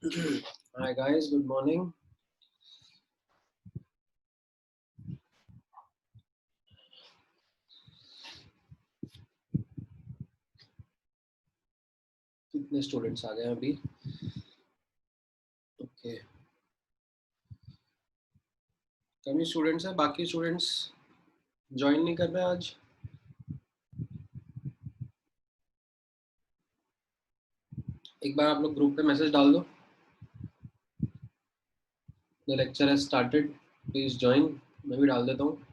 Hi guys, good morning. कितने students आ गए हैं अभी? ओके, कम ही स्टूडेंट्स हैं, बाकी स्टूडेंट्स ज्वाइन नहीं कर रहे आज। एक बार आप लोग ग्रुप पे मैसेज डाल दो, the lecture has started, please join. मैं भी डाल देता हूँ।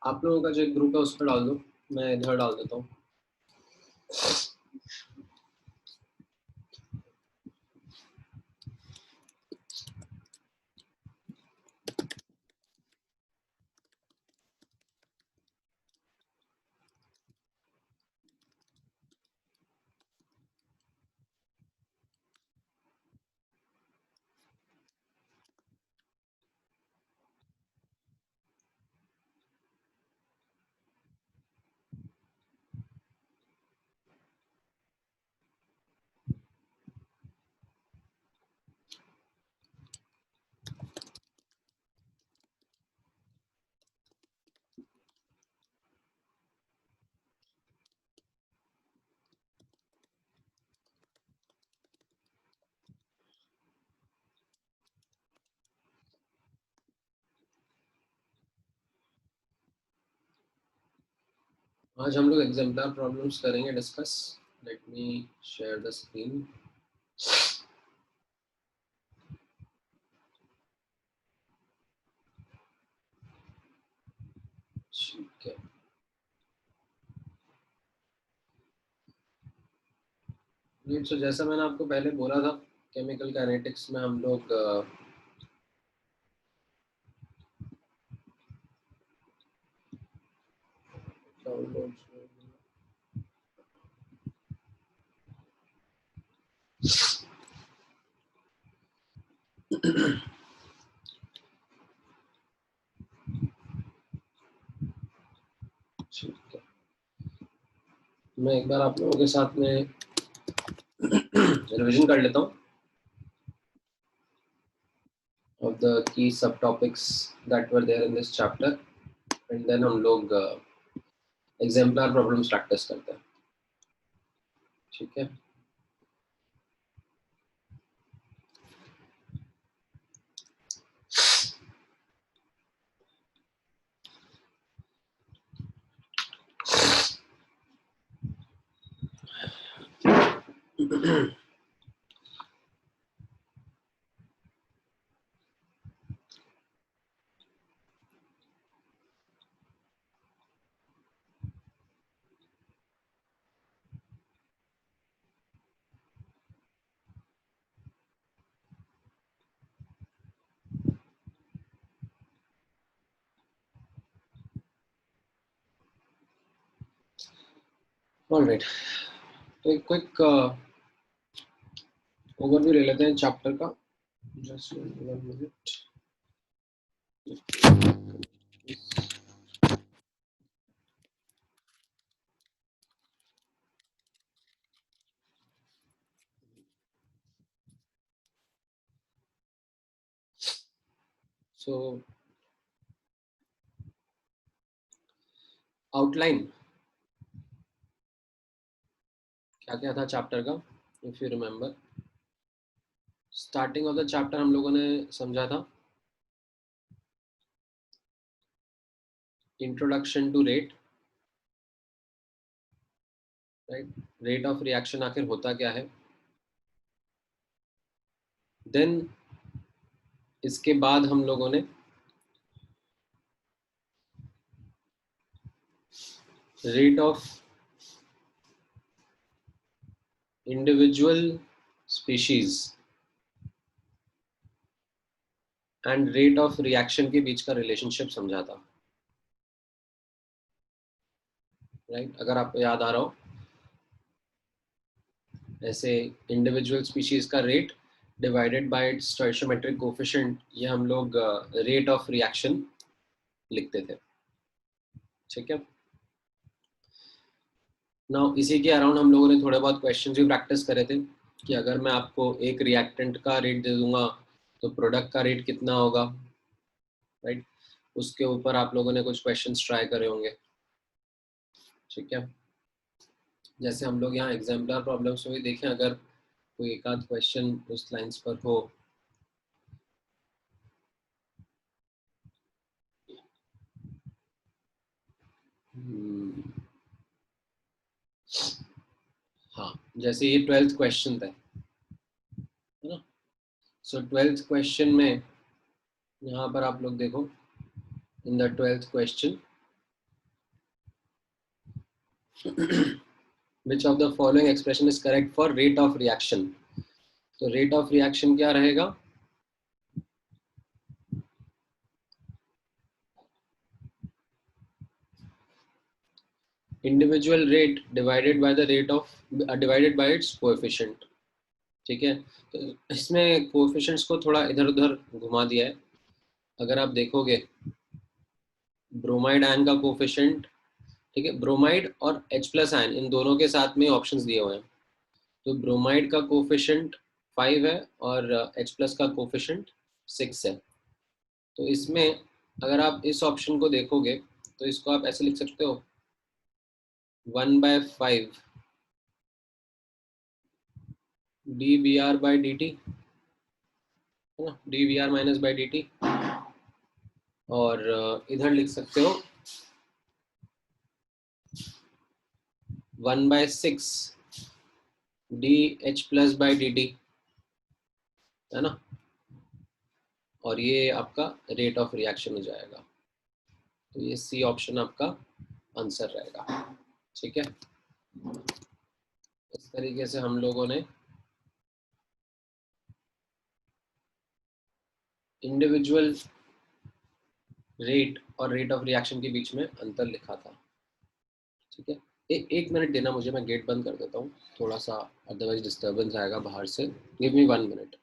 आप लोगों का जो एक ग्रुप है उस पर डाल दो, मैं इधर डाल देता हूँ। आज हम लोग एग्जाम्पलर प्रॉब्लम्स करेंगे discuss. Let me share the screen. ठीक है, तो जैसा मैंने आपको पहले बोला था, केमिकल काइनेटिक्स में हम लोग ठीक है, मैं एक बार आप लोगों के साथ में रिवीजन कर लेता हूँ of the key subtopics that were there in this chapter, and then हम लोग exemplar problems practice करते हैं। ठीक है, ऑलराइट, तो एक क्विक ओवरव्यू ले लेते हैं चैप्टर का। Just 1 minute. सो आउटलाइन क्या क्या था चैप्टर का, if you remember. Starting of the chapter हम लोगों ने समझा था introduction to rate, right. Rate of reaction आखिर होता क्या है। देन इसके बाद हम लोगों ने rate of individual species and rate of reaction के बीच का रिलेशनशिप समझा था, राइट। अगर आपको याद आ रहा हो, ऐसे इंडिविजुअल स्पीशीज का rate divided by its stoichiometric coefficient, ये हम लोग रेट ऑफ रिएक्शन लिखते थे। ठीक है, नाउ इसी के अराउंड हम लोगों ने थोड़े बहुत क्वेश्चंस भी प्रैक्टिस करे थे। कि अगर मैं आपको एक रिएक्टेंट का रेट दे दूंगा तो प्रोडक्ट का रेट कितना होगा, राइट। उसके ऊपर आप लोगों ने कुछ क्वेश्चंस ट्राई करे होंगे, ठीक है। जैसे हम लोग यहाँ एग्जाम्पलर प्रॉब्लम्स में भी देखें, अगर कोई एक आध क्वेश्चन उस लाइंस पर हो। हाँ, जैसे ये 12th क्वेश्चन था, है ना। सो 12th क्वेश्चन में यहाँ पर आप लोग देखो, in the 12th question which of the following expression is correct for rate of reaction। तो रेट ऑफ रिएक्शन क्या रहेगा, individual rate divided by the rate of divided by it's coefficient, ठीक है। तो इसमें कोएफिशिएंट्स को थोड़ा इधर उधर घुमा दिया है। अगर आप देखोगे ब्रोमाइड आयन का कोएफिशिएंट, ठीक है, ब्रोमाइड और H प्लस आयन इन दोनों के साथ में ऑप्शंस दिए हुए हैं। तो ब्रोमाइड का कोफिशिएंट 5 है और H प्लस का कोफिशिएंट 6 है। तो इसमें अगर आप इस ऑप्शन को देखोगे तो इसको आप ऐसे लिख सकते हो 1/5 dBr/dt, है ना, dBr माइनस बाई dt। और इधर लिख सकते हो 1/6 dH+/dt, है ना। और ये आपका रेट ऑफ रिएक्शन हो जाएगा। तो ये सी ऑप्शन आपका आंसर रहेगा, ठीक है। इस तरीके से हम लोगों ने इंडिविजुअल रेट और रेट ऑफ रिएक्शन के बीच में अंतर लिखा था, ठीक है। एक मिनट देना मुझे, मैं गेट बंद कर देता हूँ थोड़ा सा, अदरवाइज डिस्टर्बेंस आएगा बाहर से। Give me 1 minute.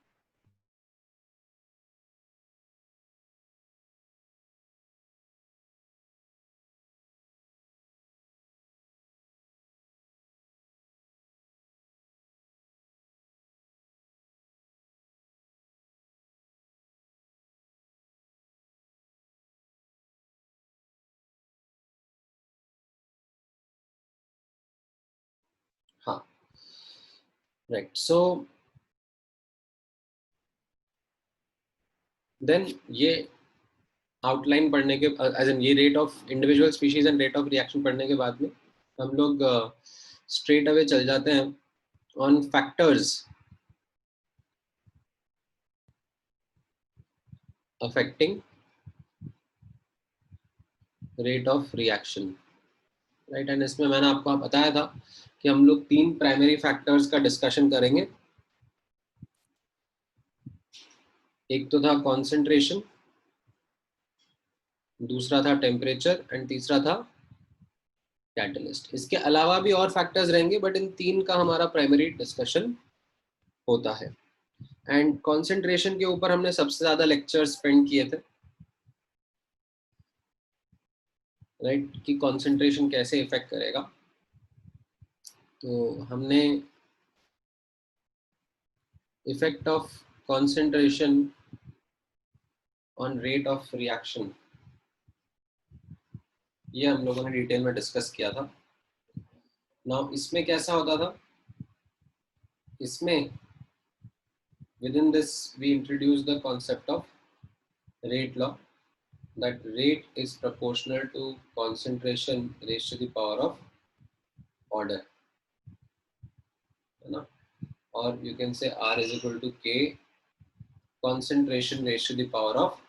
हाँ, राइट। सो देन ये आउटलाइन पढ़ने के एज एन ये rate of individual species and rate of reaction पढ़ने के बाद में हम लोग स्ट्रेट अवे चल जाते हैं on factors affecting rate of reaction, right. And इसमें मैंने आपको बताया था कि हम लोग 3 प्राइमरी फैक्टर्स का डिस्कशन करेंगे। एक तो था कॉन्सेंट्रेशन, दूसरा था टेम्परेचर एंड तीसरा था कैटलिस्ट। इसके अलावा भी और फैक्टर्स रहेंगे बट इन 3 का हमारा प्राइमरी डिस्कशन होता है। एंड कॉन्सेंट्रेशन के ऊपर हमने सबसे ज्यादा लेक्चर स्पेंड किए थे, राइट, कि कॉन्सेंट्रेशन कैसे इफेक्ट करेगा। तो हमने effect of concentration on rate of reaction ये हम लोगों ने डिटेल में डिस्कस किया था। नाउ इसमें कैसा होता था, इसमें within this we introduce the concept of rate law, that rate is proportional to concentration raised to the power of order, है ना। और you can say R is equal to K concentration raised to the power of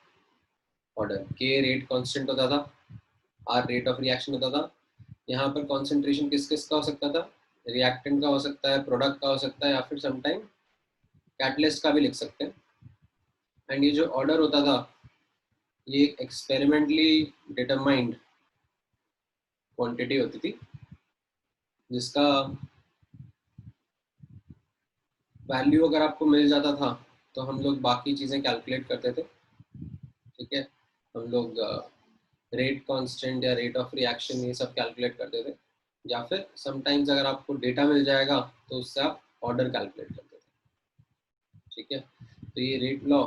order। K rate constant होता था, R rate of reaction होता था। यहाँ पर concentration किस किस का हो सकता था, रिएक्टेंट का हो सकता है, प्रोडक्ट का हो सकता है, या फिर समटाइम कैटलिस्ट का भी लिख सकते हैं। एंड ये जो ऑर्डर होता था ये एक्सपेरिमेंटली डिटरमाइंड क्वांटिटी होती थी जिसका वैल्यू अगर आपको मिल जाता था तो हम लोग बाकी चीज़ें कैलकुलेट करते थे, ठीक है। हम लोग रेट कांस्टेंट या रेट ऑफ रिएक्शन ये सब कैलकुलेट करते थे, या फिर समटाइम्स अगर आपको डेटा मिल जाएगा तो उससे आप ऑर्डर कैलकुलेट करते थे। ठीक है, तो ये रेट लॉ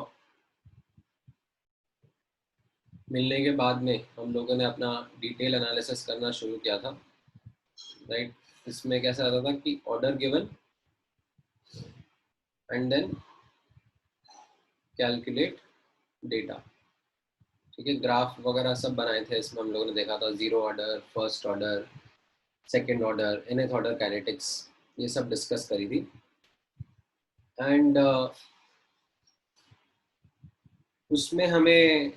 मिलने के बाद में हम लोगों ने अपना डिटेल एनालिसिस करना शुरू किया था, राइट। इसमें कैसा आता था कि order given and then calculate data, ठीक है। ग्राफ वगैरह सब बनाए थे इसमें, हम लोगों ने देखा था zero order, first order, second order, nth order kinetics, ये सब डिस्कस करी थी। एंड उसमें हमें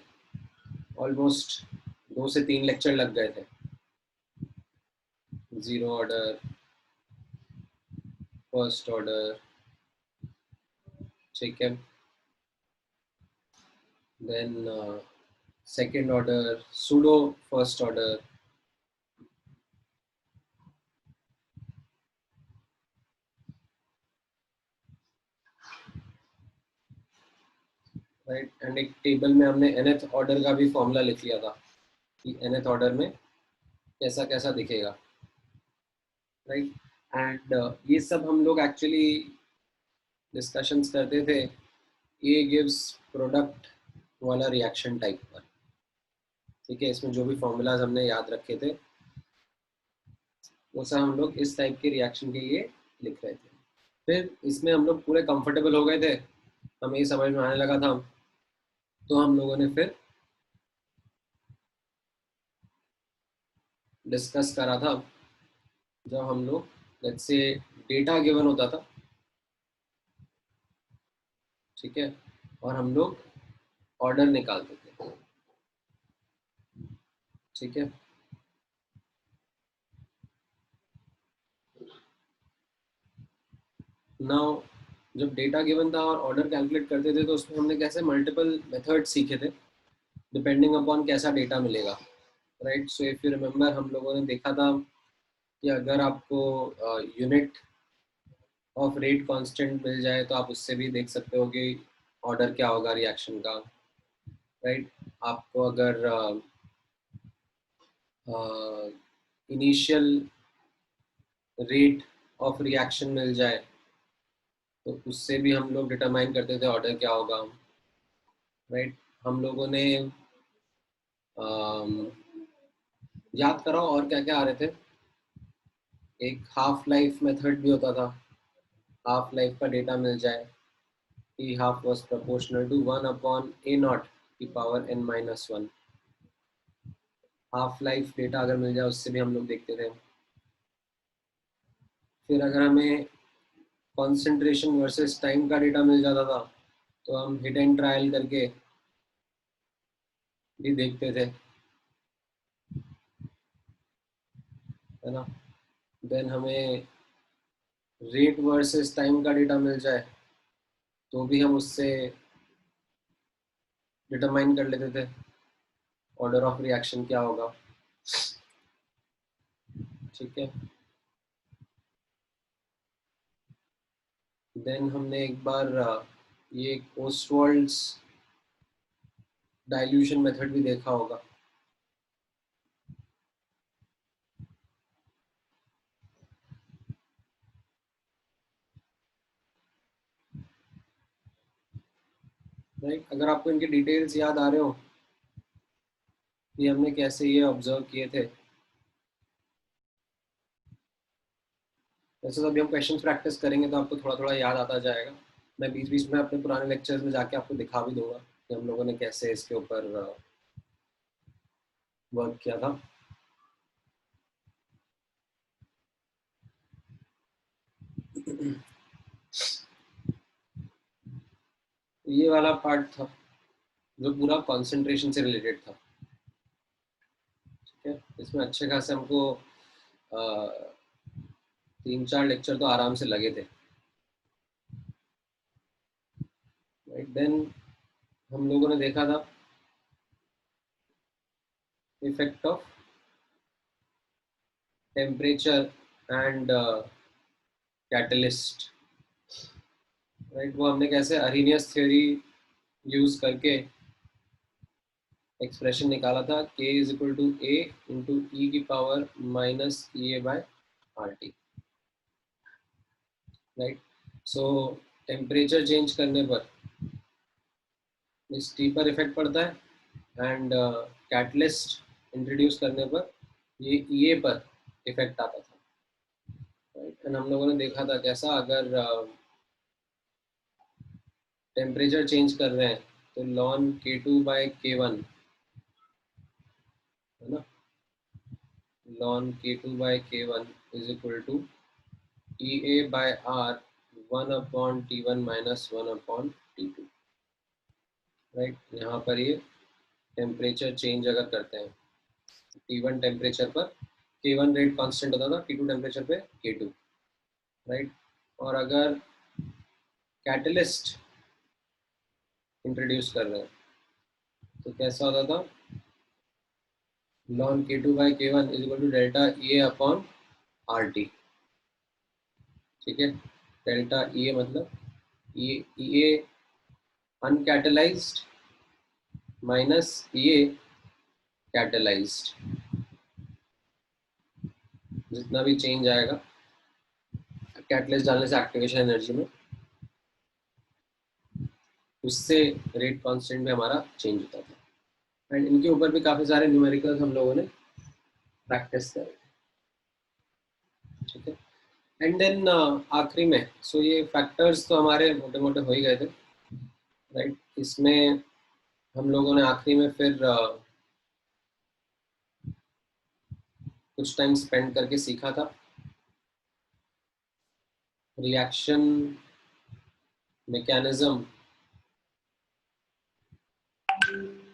ऑलमोस्ट 2 से 3 लेक्चर लग गए थे। जीरो ऑर्डर, फर्स्ट ऑर्डर, ठीक है, then second order, pseudo first order, right. And एक टेबल में हमने nth ऑर्डर का भी फॉर्मूला लिख लिया था कि nth ऑर्डर में कैसा कैसा दिखेगा, राइट। एंड ये सब हम लोग एक्चुअली डिस्कशंस करते थे ए गिव्स प्रोडक्ट वाला रिएक्शन टाइप पर, ठीक है। इसमें जो भी फॉर्मूलाज हमने याद रखे थे वो सब हम लोग इस टाइप के रिएक्शन के लिए लिख रहे थे। फिर इसमें हम लोग पूरे कंफर्टेबल हो गए थे, हमें ये समझ में आने लगा था, तो हम लोगों ने फिर डिस्कस करा था, जब हम लोग लेट्स से डेटा गिवन होता था, ठीक है, और हम लोग ऑर्डर निकालते थे, ठीक है। नाउ जब डेटा गिवन था और ऑर्डर कैलकुलेट करते थे, तो उसमें हमने कैसे मल्टीपल मेथड सीखे थे डिपेंडिंग अपॉन कैसा डेटा मिलेगा, right. So if you remember, हम लोगों ने देखा था कि अगर आपको यूनिट ऑफ रेट कांस्टेंट मिल जाए तो आप उससे भी देख सकते हो कि ऑर्डर क्या होगा रिएक्शन का, राइट। आपको अगर इनिशियल रेट ऑफ रिएक्शन मिल जाए तो उससे भी हम लोग डिटरमाइन करते थे ऑर्डर क्या होगा, राइट। हम लोगों ने याद करो और क्या क्या आ रहे थे। एक हाफ लाइफ मेथड भी होता था, हाफ लाइफ का डेटा मिल जाए कि half was proportional to 1/a0 की power n-1। Half life data अगर मिल जाए उससे भी हम लोग देखते थे। फिर अगर हमें कॉन्सेंट्रेशन वर्सेस टाइम का डेटा मिल जाता था तो हम हिट एंड ट्रायल करके भी देखते थे, है ना। देन हमें रेट वर्सेस टाइम का डेटा मिल जाए तो भी हम उससे डिटरमाइन कर लेते थे ऑर्डर ऑफ रिएक्शन क्या होगा, ठीक है। देन हमने एक बार ये ओस्वाल्ड्स डाइल्यूशन मेथड भी देखा होगा, राइट। अगर आपको इनके डिटेल्स याद आ रहे हो कि हमने कैसे ये ऑब्जर्व किए थे, वैसे तो अभी हम क्वेश्चंस प्रैक्टिस करेंगे तो आपको थोड़ा थोड़ा याद आता जाएगा। मैं बीच बीच में अपने पुराने लेक्चर्स में जाके आपको दिखा भी दूंगा कि हम लोगों ने कैसे इसके ऊपर वर्क किया था। ये वाला पार्ट था जो पूरा कंसंट्रेशन से रिलेटेड था, ठीक है। इसमें अच्छे खासे हमको 3-4 लेक्चर तो आराम से लगे थे, राइट। देन हम लोगों ने देखा था effect of temperature and catalyst, right. वो हमने कैसे अरेनियस थ्योरी यूज करके एक्सप्रेशन निकाला था, k is equal to a into e की power minus E A by R T, right. So temperature change करने पर इस टी पर इफेक्ट पड़ता है एंड कैटलिस्ट इंट्रोड्यूस करने पर ये पर इफेक्ट आता था, राइट। एंड हम लोगों ने देखा था कैसा, अगर टेम्परेचर चेंज कर रहे हैं तो ln K2/K1 है ना, ln K2/K1 is equal to EA/R 1/T1 minus 1/T2, right. यहाँ पर ये टेम्परेचर चेंज अगर करते हैं T1 टेम्परेचर पर K1 रेट कांस्टेंट होता था, T2 टेम्परेचर पे K2, राइट। और अगर कैटलिस्ट इंट्रोड्यूस कर रहे हैं तो कैसा होता था, ln K2/K1 is equal to delta EA/RT, ठीक है। डेल्टा EA मतलब EA uncatalysed minus EA catalysed, जितना भी चेंज आएगा कैटलाइज्ड डालने से एक्टिवेशन एनर्जी में, उससे रेट कांस्टेंट में हमारा चेंज होता था। एंड इनके ऊपर भी काफ़ी सारे न्यूमेरिकल्स हम लोगों ने प्रैक्टिस करे, ठीक है। एंड देन आखिरी में ये फैक्टर्स तो हमारे मोटे मोटे हो ही गए थे, राइट। इसमें हम लोगों ने आखिरी में फिर कुछ टाइम स्पेंड करके सीखा था reaction mechanism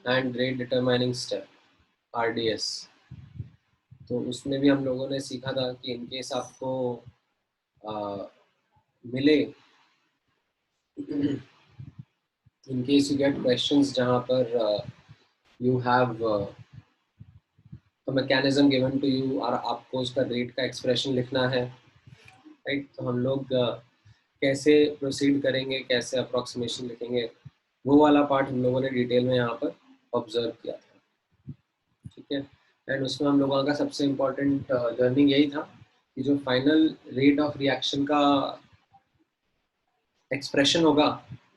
and rate determining step, RDS। तो उसमें भी हम लोगों ने सीखा था कि इनकेस आपको मिले, in case you get questions जहाँ पर you have a mechanism given to you और आपको उसका रेट का एक्सप्रेशन लिखना है, राइट। तो हम लोग कैसे प्रोसीड करेंगे, कैसे अप्रोक्सीमेशन लिखेंगे, वो वाला पार्ट हम लोगों ने डिटेल में यहाँ पर ऑब्जर्व किया था, ठीक है। एंड उसमें हम लोगों का सबसे इम्पोर्टेंट लर्निंग यही था कि जो फाइनल रेट ऑफ रिएक्शन का एक्सप्रेशन होगा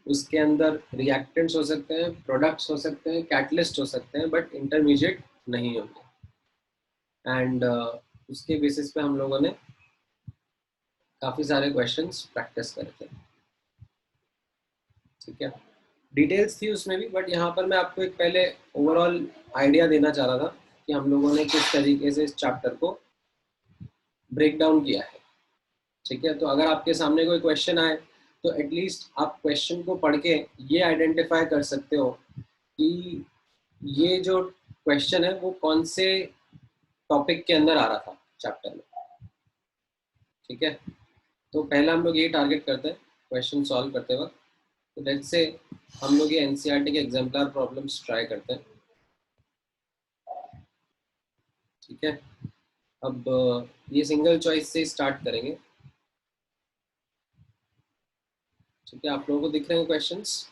उसके अंदर रिएक्टेंट्स हो सकते हैं, प्रोडक्ट्स हो सकते हैं, कैटलिस्ट हो सकते हैं, बट इंटरमीडिएट नहीं होंगे। एंड उसके बेसिस पे हम लोगों ने काफ़ी सारे क्वेश्चंस प्रैक्टिस करे थे, ठीक है। डिटेल्स थी उसमें भी, बट यहाँ पर मैं आपको एक पहले ओवरऑल आइडिया देना चाह रहा था कि हम लोगों ने किस तरीके से इस चैप्टर को ब्रेक डाउन किया है, ठीक है। तो अगर आपके सामने कोई क्वेश्चन आए तो एटलीस्ट आप क्वेश्चन को पढ़ के ये आइडेंटिफाई कर सकते हो कि ये जो क्वेश्चन है वो कौन से टॉपिक के अंदर आ रहा था चैप्टर में, ठीक है। तो पहला हम लोग ये टारगेट करते हैं क्वेश्चन सॉल्व करते वक्त, तो लेट्स से हम लोग ये एनसीईआरटी के एग्जाम्पलर प्रॉब्लम्स ट्राई करते हैं, ठीक है। अब ये सिंगल चॉइस से स्टार्ट करेंगे, ठीक है। आप लोगों को दिख रहे हैं क्वेश्चंस?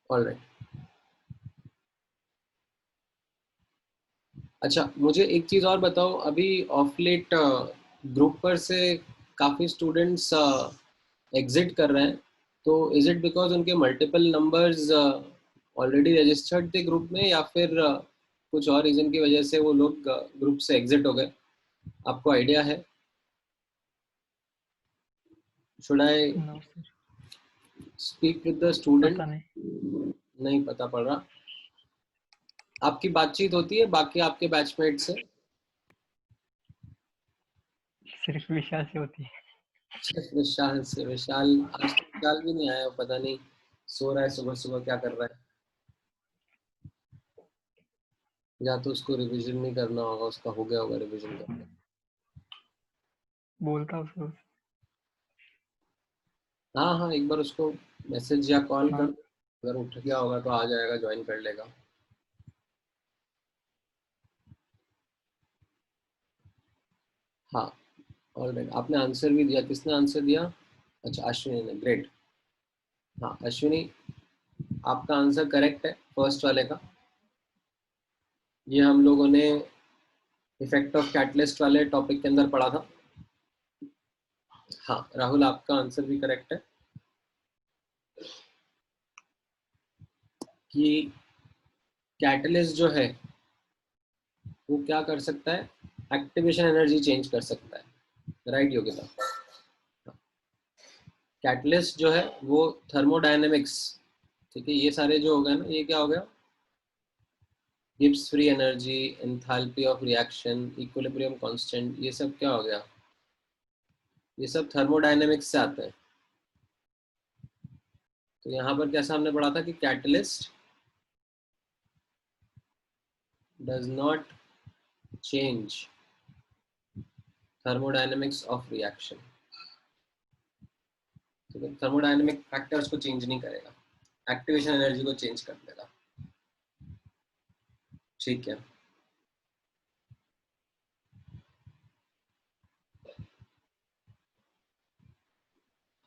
ऑलराइट। अच्छा, मुझे एक चीज़ और बताओ, अभी ऑफ लेट ग्रुप पर से काफ़ी स्टूडेंट्स एग्जिट कर रहे हैं, तो इज इट बिकॉज उनके मल्टीपल नंबर्स ऑलरेडी रजिस्टर्ड थे ग्रुप में, या फिर कुछ और रीज़न की वजह से वो लोग ग्रुप से एग्जिट हो गए? आपको आइडिया है? Should I know sir, speak with the student? पता नहीं। नहीं पता पड़ रहा। आपकी बातचीत होती है बाकी आपके बैचमेट से? सिर्फ विशाल से होती है। सिर्फ विशाल से? विशाल आज तक विशाल भी नहीं आया, पता नहीं सो रहा है, सुबह सुबह क्या कर रहा है। या तो उसको रिवीजन नहीं करना होगा, उसका हो गया होगा रिवीजन करके। बोलता उसको। हाँ हाँ, एक बार उसको मैसेज या कॉल कर, हाँ, अगर उठ गया होगा तो आ जाएगा, ज्वाइन कर लेगा। हाँ, ऑलराइट। आपने आंसर भी दिया, किसने आंसर दिया? अच्छा, अश्विनी ने, ग्रेट। हाँ अश्विनी, आपका आंसर करेक्ट है फर्स्ट वाले का। ये हम लोगों ने इफेक्ट ऑफ कैटलिस्ट वाले टॉपिक के अंदर पढ़ा था। हाँ राहुल, आपका आंसर भी करेक्ट है कि कैटलिस्ट जो है वो क्या कर सकता है, एक्टिवेशन एनर्जी चेंज कर सकता है। राइट योगिता, कैटलिस्ट जो है वो थर्मोडायनेमिक्स, ठीक है, ये सारे जो हो गए ना, ये क्या हो गया, Gibbs free energy, enthalpy of reaction, equilibrium constant, ये सब क्या हो गया, ये सब थर्मोडायनेमिक्स से आते हैं। तो यहाँ पर कैसा हमने पढ़ा था कि catalyst does not change thermodynamics of reaction. ठीक है, थर्मोडायनेमिक फैक्टर्स को चेंज नहीं करेगा, एक्टिवेशन एनर्जी को चेंज कर देगा। ठीक है,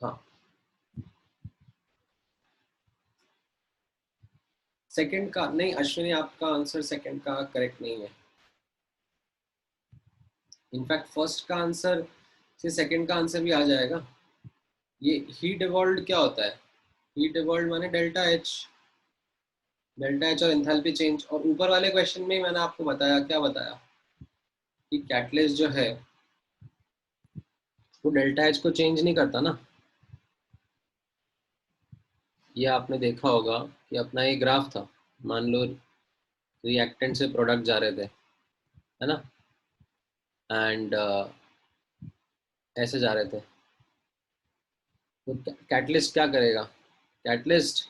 हाँ सेकंड का नहीं, अश्विनी आपका आंसर सेकंड का करेक्ट नहीं है। इनफैक्ट फर्स्ट का आंसर से सेकंड का आंसर भी आ जाएगा। ये हीट इवॉल्व क्या होता है, हीट इवॉल्व माने डेल्टा एच, डेल्टा एच और एंथैल्पी चेंज। और ऊपर वाले क्वेश्चन में मैंने आपको बताया, क्या बताया, कि कैटलिस्ट जो है वो डेल्टा एच को चेंज नहीं करता ना। ये आपने देखा होगा कि अपना ये ग्राफ था, मान लो रिएक्टेंट से प्रोडक्ट जा रहे थे, है ना, एंड ऐसे जा रहे थे, तो कैटलिस्ट क्या करेगा, कैटलिस्ट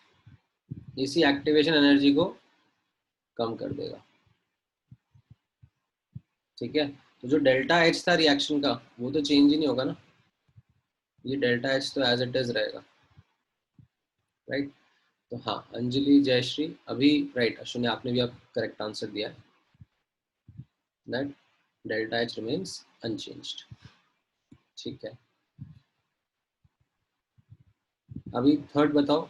इसी एक्टिवेशन एनर्जी को कम कर देगा। ठीक है, तो जो डेल्टा एच था रिएक्शन का वो तो चेंज ही नहीं होगा ना, ये डेल्टा एच तो एज इट इज रहेगा। राइट, तो हाँ अंजलि जयश्री अभी राइट, अश्विनी आपने भी अब करेक्ट आंसर दिया है, that delta H remains unchanged. ठीक है, अभी थर्ड बताओ।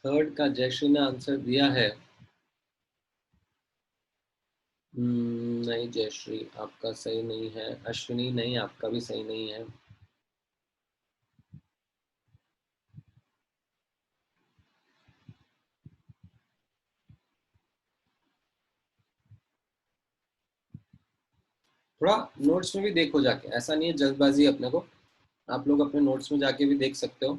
थर्ड का जयश्री ने आंसर दिया है। नहीं जयश्री आपका सही नहीं है, अश्विनी नहीं आपका भी सही नहीं है। थोड़ा नोट्स में भी देखो जाके, ऐसा नहीं है जल्दबाजी अपने को, आप लोग अपने नोट्स में जाके भी देख सकते हो।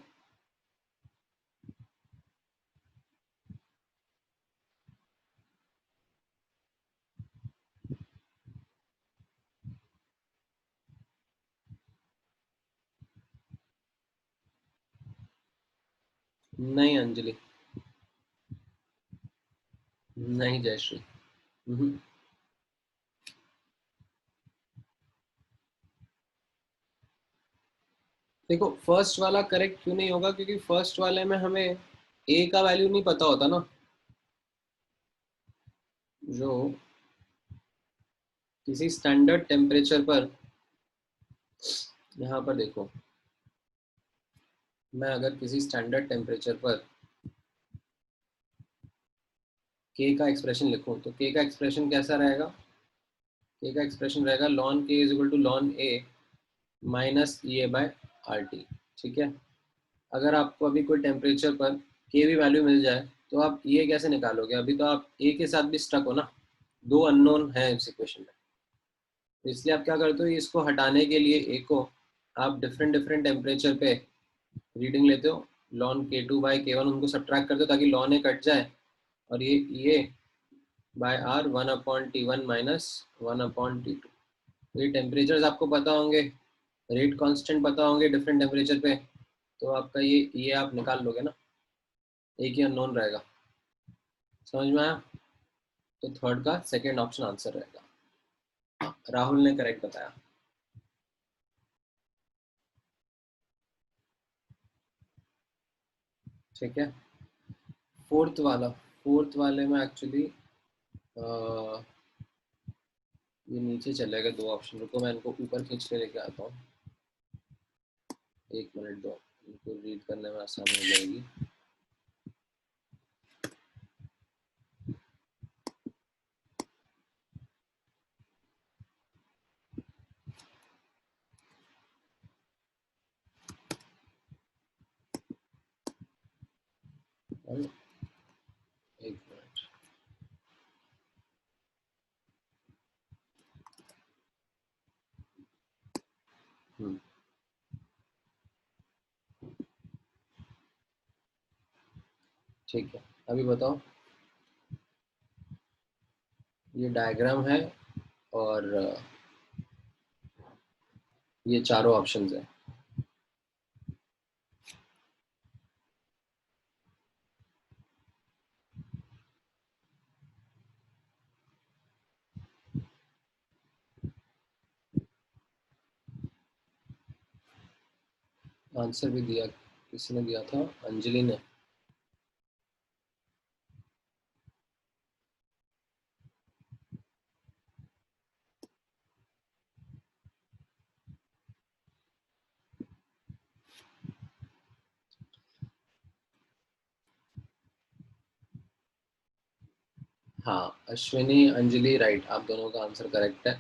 नहीं अंजलि, नहीं जयश्री। देखो फर्स्ट वाला करेक्ट क्यों नहीं होगा, क्योंकि फर्स्ट वाले में हमें ए का वैल्यू नहीं पता होता ना, जो किसी स्टैंडर्ड टेम्परेचर पर, यहाँ पर देखो, मैं अगर किसी स्टैंडर्ड टेम्परेचर पर के का एक्सप्रेशन लिखूं तो के का एक्सप्रेशन कैसा रहेगा, के का एक्सप्रेशन रहेगा ln K is equal to ln A minus E A by R T. ठीक है, अगर आपको अभी कोई टेम्परेचर पर के भी वैल्यू मिल जाए तो आप ये कैसे निकालोगे, अभी तो आप ए के साथ भी स्टक हो ना, दो अननोन है इस इक्वेशन में। तो इसलिए आप क्या करते हो, इसको हटाने के लिए ए को आप डिफरेंट डिफरेंट टेम्परेचर पे रीडिंग लेते हो, ln K two by K one उनको सब्ट्रैक्ट करते हो ताकि लॉन ए कट जाए, और ये by R one upon T one minus one upon T two. ये टेम्परेचर आपको पता होंगे, रेट कांस्टेंट पता होंगे डिफरेंट टेम्परेचर पे, तो आपका ये आप निकाल लोगे ना, एक ही अननोन रहेगा। समझ में आया, तो थर्ड का सेकेंड ऑप्शन आंसर रहेगा। राहुल ने करेक्ट बताया। ठीक है। फोर्थ वाला, फोर्थ वाले में एक्चुअली ये नीचे चलेगा दो ऑप्शन, रुको मैं इनको ऊपर खींच के लेके आता हूँ, एक मिनट दो, इनको रीड करने में आसानी हो जाएगी। एक मिनट। ठीक है, अभी बताओ, ये डायग्राम है और ये चारों ऑप्शंस है। आंसर भी दिया, किसने दिया था, अंजलि ने। हाँ, अश्विनी अंजलि राइट, आप दोनों का आंसर करेक्ट है।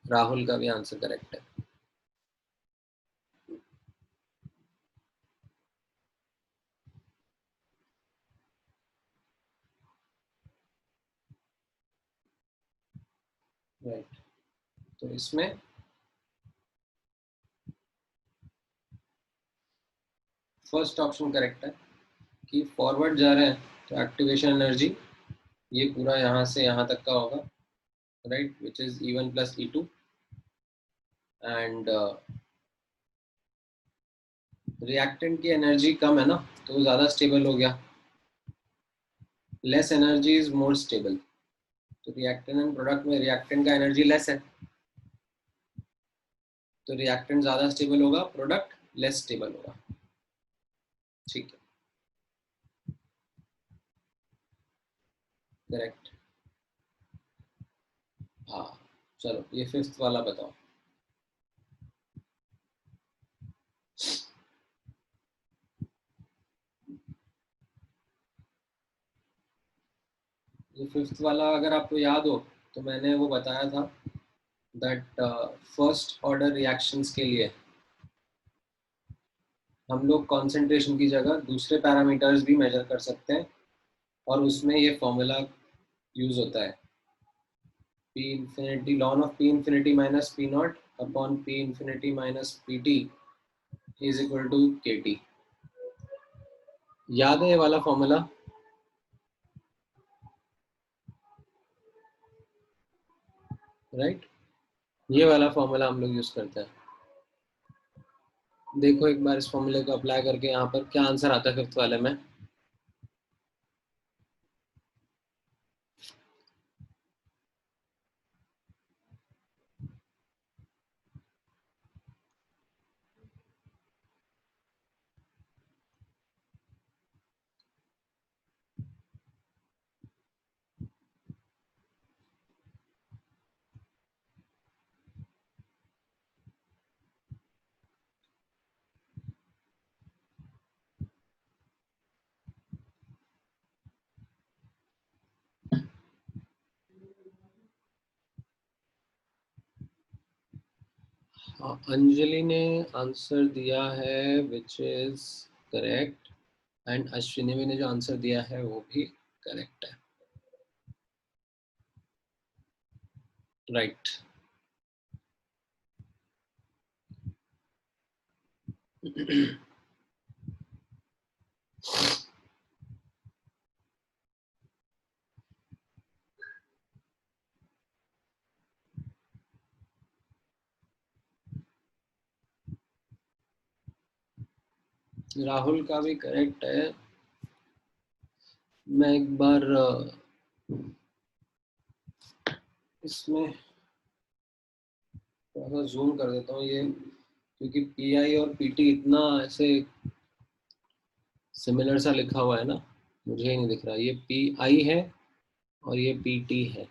राहुल का भी आंसर करेक्ट है। राइट, तो इसमें फर्स्ट ऑप्शन करेक्ट है कि फॉरवर्ड जा रहे हैं तो एक्टिवेशन एनर्जी ये पूरा यहाँ से यहाँ तक का होगा, right, which is E1 plus E2, and reactant की एनर्जी कम है ना, तो वो ज़्यादा स्टेबल हो गया, less energy is more stable, तो रिएक्टेंट एंड प्रोडक्ट में रिएक्टेंट का एनर्जी लेस है, तो रिएक्टेंट ज़्यादा स्टेबल होगा, प्रोडक्ट लेस स्टेबल होगा। ठीक है, करेक्ट। हाँ, चलो ये फिफ्थ वाला बताओ। ये फिफ्थ वाला अगर आपको याद हो तो मैंने वो बताया था दैट फर्स्ट ऑर्डर रिएक्शंस के लिए हम लोग कॉन्सेंट्रेशन की जगह दूसरे पैरामीटर्स भी मेजर कर सकते हैं, और उसमें ये फॉर्मूला यूज होता है, P infinity ln of P infinity minus P naught upon P infinity minus P T is equal to K T. याद है ये वाला फॉर्मूला? राइट, ये वाला फॉर्मूला हम लोग यूज करते हैं। देखो एक बार इस फॉर्मूले को अप्लाई करके यहाँ पर क्या आंसर आता है फिफ्थ वाले में। हाँ, अंजलि ने आंसर दिया है which is correct, and Ashwini ने जो आंसर दिया है वो भी करेक्ट है। राइट। राहुल का भी करेक्ट है। मैं एक बार इसमें थोड़ा सा जूम कर देता हूँ ये, क्योंकि पी आई और पी टी इतना ऐसे सिमिलर सा लिखा हुआ है ना, मुझे ही नहीं दिख रहा। ये पी आई है और ये पी टी है।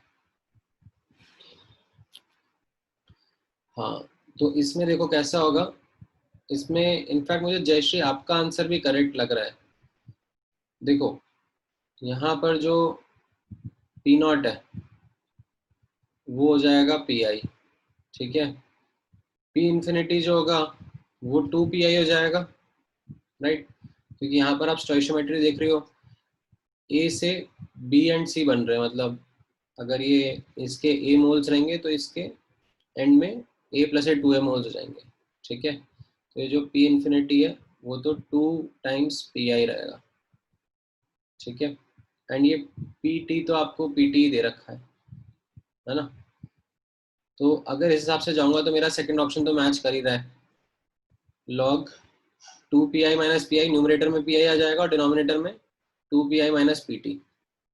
हाँ, तो इसमें देखो कैसा होगा। इसमें इनफैक्ट मुझे जयश्री आपका आंसर भी करेक्ट लग रहा है। देखो यहाँ पर जो पी नॉट है वो हो जाएगा पी आई, ठीक है। पी इंफिनिटी जो होगा वो टू पी आई हो जाएगा, राइट। क्योंकि यहाँ पर आप स्टोइशियोमेट्री देख रहे हो, ए से बी एंड सी बन रहे हैं, मतलब अगर ये इसके ए मोल्स रहेंगे तो इसके एंड में A plus A two A moles हो जाएंगे, ठीक है। तो ये जो पी इंफिनिटी है वो तो टू टाइम्स पी आई रहेगा, ठीक है। एंड ये पी टी तो आपको पी टी दे रखा है ना। तो अगर इस हिसाब से जाऊंगा तो मेरा सेकंड ऑप्शन तो मैच कर ही रहा है। Log two P I minus P I, numerator में पी आई आ जाएगा और डिनोमिनेटर में two P I minus P T,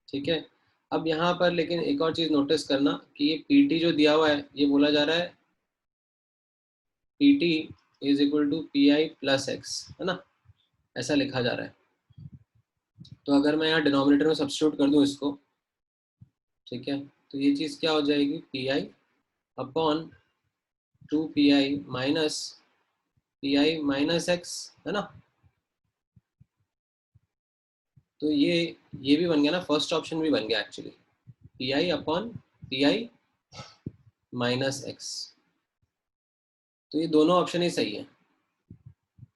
ठीक है। अब यहाँ पर लेकिन एक और चीज नोटिस करना कि ये पी टी जो दिया हुआ है ये बोला जा रहा है P T is equal to P I plus X, है ना, ऐसा लिखा जा रहा है। तो अगर मैं यहाँ डिनोमिनेटर में सब्स्टिट्यूट कर दूं इसको, ठीक है, तो ये चीज क्या हो जाएगी, P I upon two P I minus P I minus x, है ना। तो ये भी बन गया ना, फर्स्ट ऑप्शन भी बन गया actually, P I upon P I minus x. तो ये दोनों ऑप्शन ही सही है,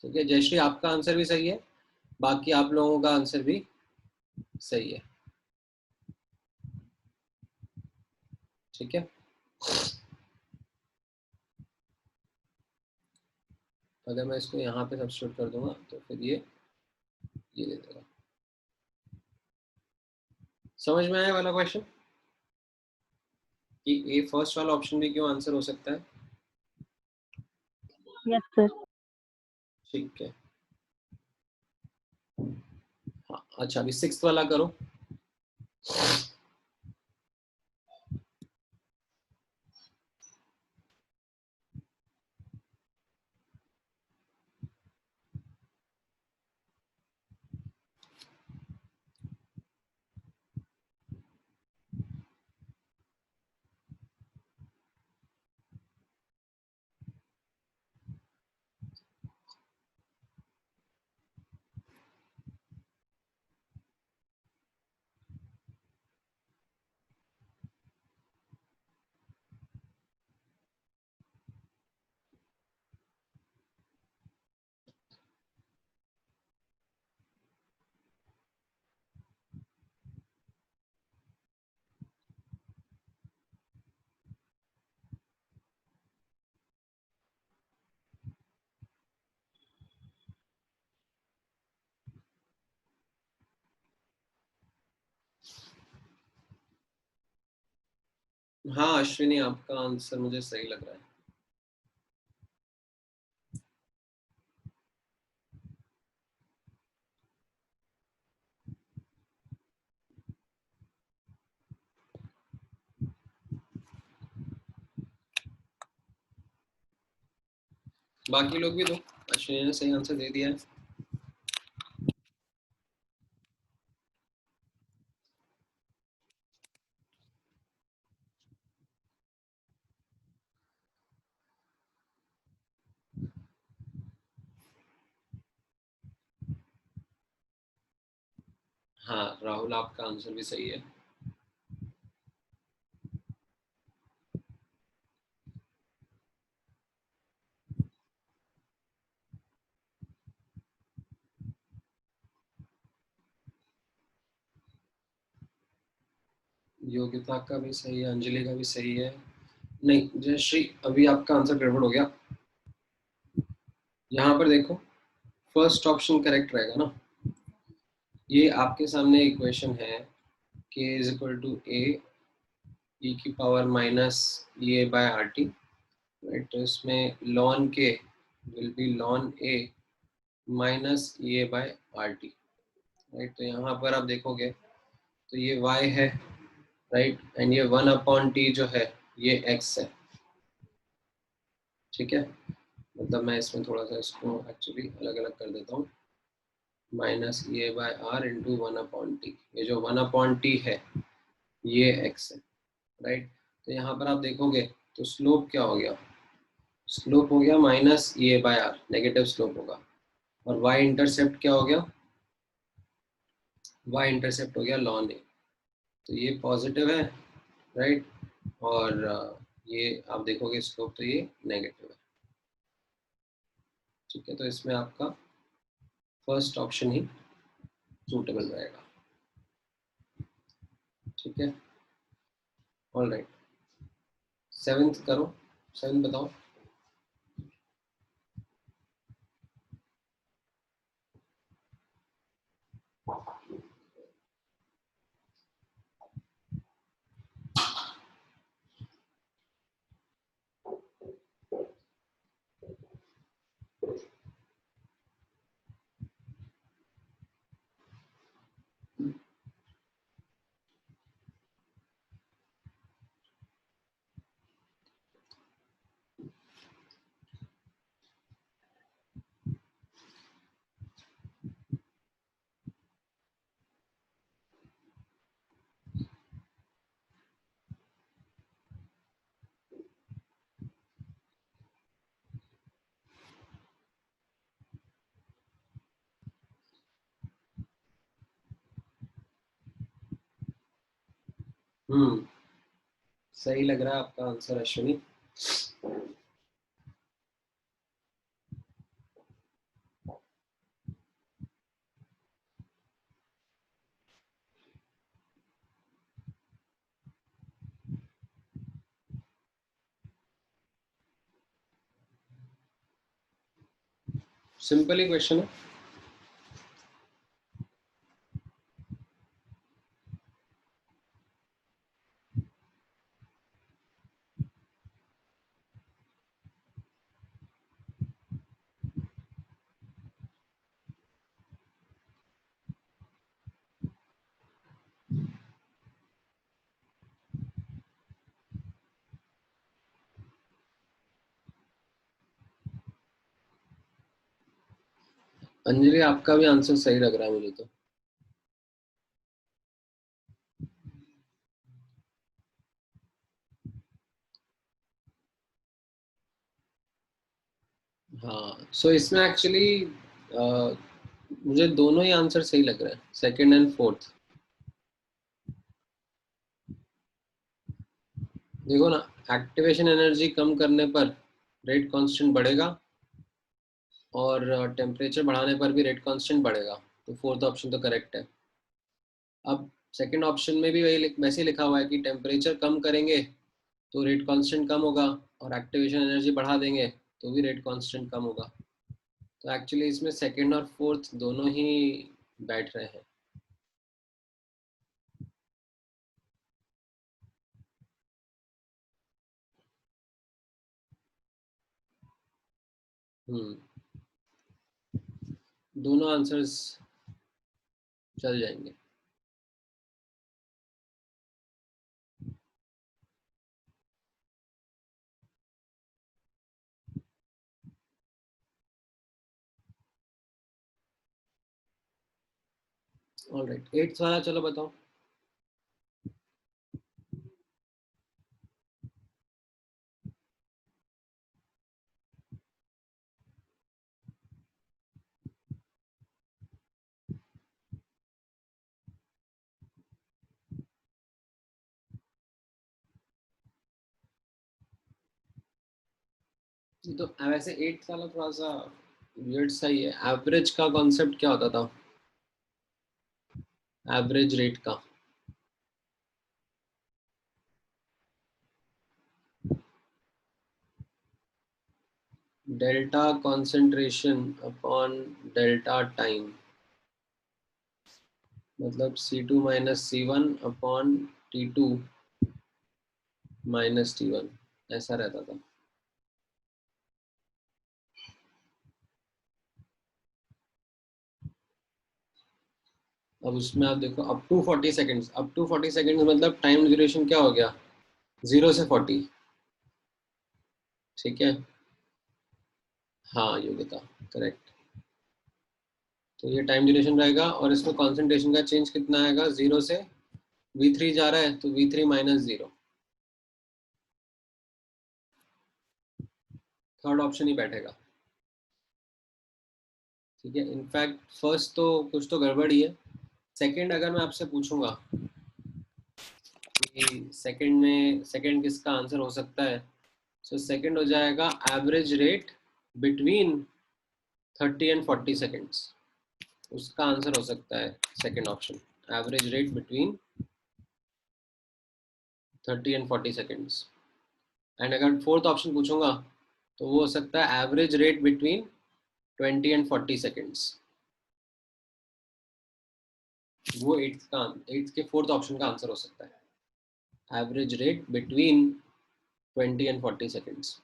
ठीक है। जयश्री आपका आंसर भी सही है, बाकी आप लोगों का आंसर भी सही है, ठीक है। अगर मैं इसको यहाँ पे सब्स्टिट्यूट कर दूंगा तो फिर ये दे देगा। समझ में आया वाला क्वेश्चन कि ए फर्स्ट वाला ऑप्शन भी क्यों आंसर हो सकता है? Yes sir. ठीक है। हाँ, अच्छा अभी सिक्स्थ वाला करो। हाँ अश्विनी, आपका आंसर मुझे सही लग रहा है। बाकी लोग भी दो, अश्विनी ने सही आंसर दे दिया है। हाँ राहुल, आपका आंसर भी सही है। योगिता का भी सही है, अंजलि का भी सही है। नहीं जयश्री, अभी आपका आंसर गड़बड़ हो गया। यहाँ पर देखो, फर्स्ट ऑप्शन करेक्ट रहेगा ना। ये आपके सामने इक्वेशन है k is equal to A E की power minus A by R T, right. तो इसमें ln K will be ln A minus A by R T, right. तो यहाँ पर आप देखोगे तो ये y है राइट, एंड ये 1/t जो है ये x है, ठीक है। मतलब मैं इसमें थोड़ा सा इसको एक्चुअली अलग अलग कर देता हूँ, माइनस EA/r इंटू 1/t, ये जो 1/t है ये x है, राइट। तो यहाँ पर आप देखोगे तो स्लोप क्या हो गया, स्लोप हो गया माइनस EA/r, नेगेटिव स्लोप होगा। और y इंटरसेप्ट क्या हो गया, y इंटरसेप्ट हो गया ln a, तो ये पॉजिटिव है, राइट। और ये आप देखोगे स्लोप तो ये नेगेटिव है, ठीक है। तो इसमें आपका फर्स्ट ऑप्शन ही सूटेबल रहेगा, ठीक है। ऑल राइट, सेवेंथ करो, सेवेंथ बताओ। सही लग रहा है आपका आंसर अश्विनी। सिंपल ही क्वेश्चन है। अंजलि आपका भी आंसर सही लग रहा है मुझे तो। हाँ, सो इसमें एक्चुअली मुझे दोनों ही आंसर सही लग रहे हैं, सेकंड एंड फोर्थ। देखो ना, एक्टिवेशन एनर्जी कम करने पर रेट कांस्टेंट बढ़ेगा और टेम्परेचर बढ़ाने पर भी रेट कांस्टेंट बढ़ेगा, तो फोर्थ ऑप्शन तो करेक्ट है। अब सेकंड ऑप्शन में भी वही वैसे लिखा हुआ है कि टेम्परेचर कम करेंगे तो रेट कांस्टेंट कम होगा, और एक्टिवेशन एनर्जी बढ़ा देंगे तो भी रेट कांस्टेंट कम होगा। तो एक्चुअली इसमें सेकंड और फोर्थ दोनों ही बैठ रहे हैं। हम्म, दोनों आंसर्स चल जाएंगे। ऑलराइट, एट्थ वाला चलो बताओ। तो वैसे एट्थ वाला थोड़ा सा वियर्ड सा ही है। एवरेज का कॉन्सेप्ट क्या होता था, एवरेज रेट का? Delta concentration upon delta time, मतलब C2 minus C1 upon T2 minus T1, ऐसा रहता था। अब उसमें आप देखो up to 40 seconds, up to 40 seconds मतलब टाइम ड्यूरेशन क्या हो गया, 0 से 40। ठीक है, हाँ योग्यता करेक्ट। तो ये टाइम ड्यूरेशन रहेगा और इसमें कॉन्सेंट्रेशन का चेंज कितना आएगा, 0 से V3 जा रहा है तो V3 माइनस 0। थर्ड ऑप्शन ही बैठेगा। ठीक है, इनफैक्ट फर्स्ट तो कुछ तो गड़बड़ ही है। सेकंड अगर मैं आपसे पूछूंगा कि सेकंड किसका आंसर हो सकता है, सो सेकंड हो जाएगा average rate between 30 and 40 seconds. उसका आंसर हो सकता है second option, average rate between 30 and 40 seconds. And अगर फोर्थ ऑप्शन पूछूंगा तो वो हो सकता है average rate between 20 and 40 seconds. वो एट्थ के फोर्थ ऑप्शन का आंसर हो सकता है, average rate between 20 and 40 seconds.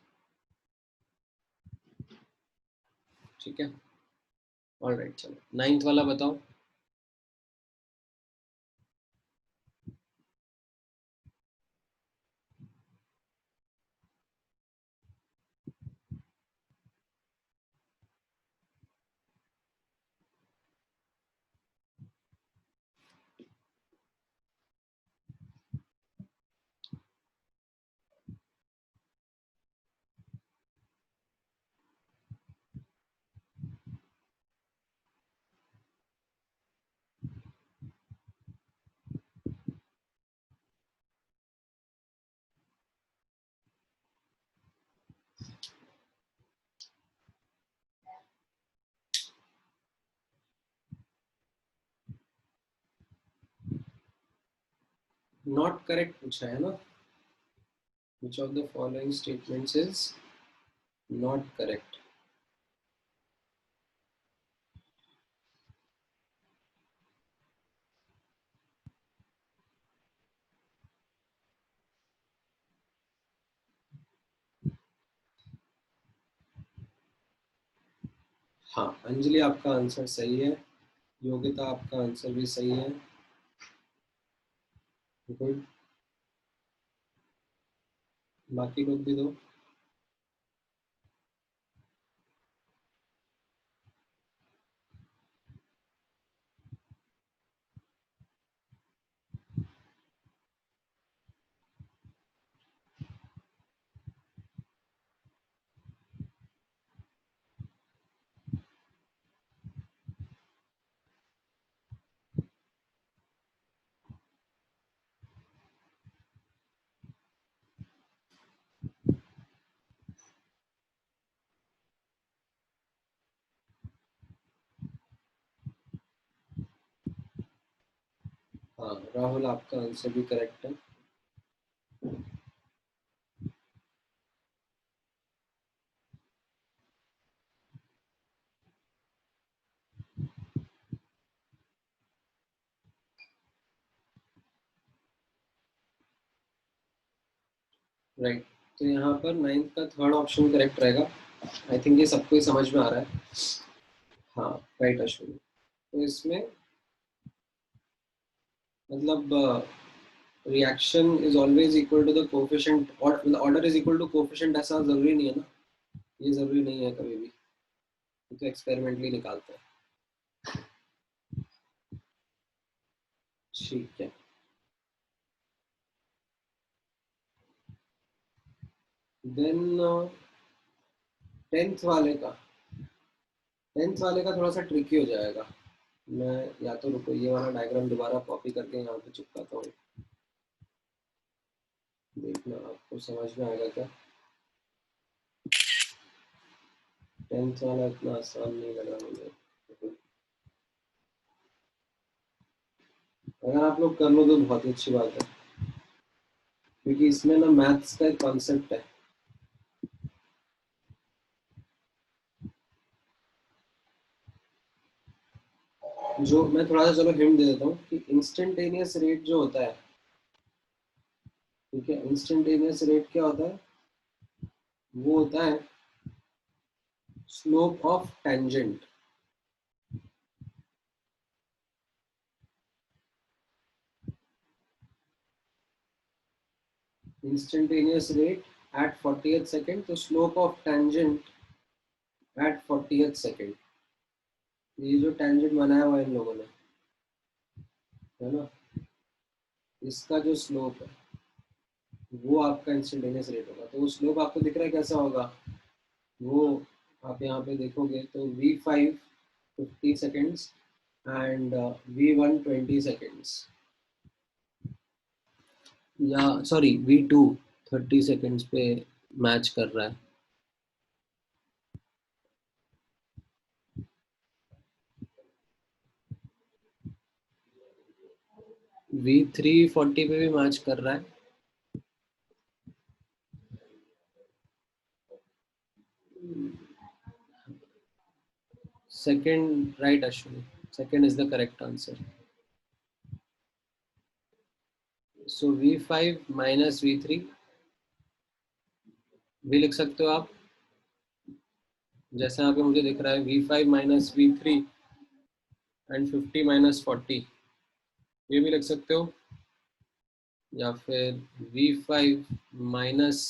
ठीक है, ऑलराइट, चलो नाइन्थ वाला बताओ। नॉट करेक्ट पूछा है ना, which of the following statements is not correct। हाँ अंजलि आपका आंसर सही है, योग्यता आपका आंसर भी सही है, गुड। बाकी लोग भी दो। हाँ राहुल आपका आंसर भी करेक्ट है। राइट, तो यहाँ पर नाइन्थ का थर्ड ऑप्शन करेक्ट रहेगा। आई थिंक ये सबको ही समझ में आ रहा है। हाँ राइट अश्विनी, तो इसमें मतलब reaction is always equal to the coefficient, order is equal to coefficient, ऐसा जरूरी नहीं है ना, ये जरूरी नहीं है कभी भी, तो एक्सपेरिमेंटली निकालते हैं। ठीक है, देन टेंथ वाले का टेंथ वाले का थोड़ा सा ट्रिकी हो जाएगा। मैं या तो रुको ये वाला डायग्राम दोबारा कॉपी करके यहाँ पे चिपकाता हूँ, देखना आपको समझ में आएगा क्या। टेंथ वाला इतना आसान नहीं लगा मुझे, अगर आप लोग कर लो तो बहुत ही अच्छी बात है, क्योंकि इसमें ना मैथ्स का एक कॉन्सेप्ट है। जो मैं थोड़ा सा चलो हिंट दे देता हूँ कि इंस्टेंटेनियस रेट जो होता है, ठीक है, इंस्टेंटेनियस रेट क्या होता है, वो होता है slope of tangent. Instantaneous rate at 40th second, तो slope of tangent at 40th second, ये जो टेंजेंट बनाया हुआ है इन लोगों ने, है ना, इसका जो स्लोप है वो आपका इंस्टेंटेनियस रेट होगा। तो वो स्लोप आपको दिख रहा है कैसा होगा, वो आप यहाँ पे देखोगे तो V5 50 seconds and V1 20 seconds, या सॉरी V2 30 सेकेंड्स पे मैच कर रहा है। V3 40 पे भी मैच कर रहा है। Second, right, Ashwini. Second is the correct answer. So V5 minus V3 भी लिख सकते हो आप, जैसे यहाँ पे मुझे दिख रहा है V5 minus V3 and 50 minus 40, ये भी लिख सकते हो, या फिर V5 minus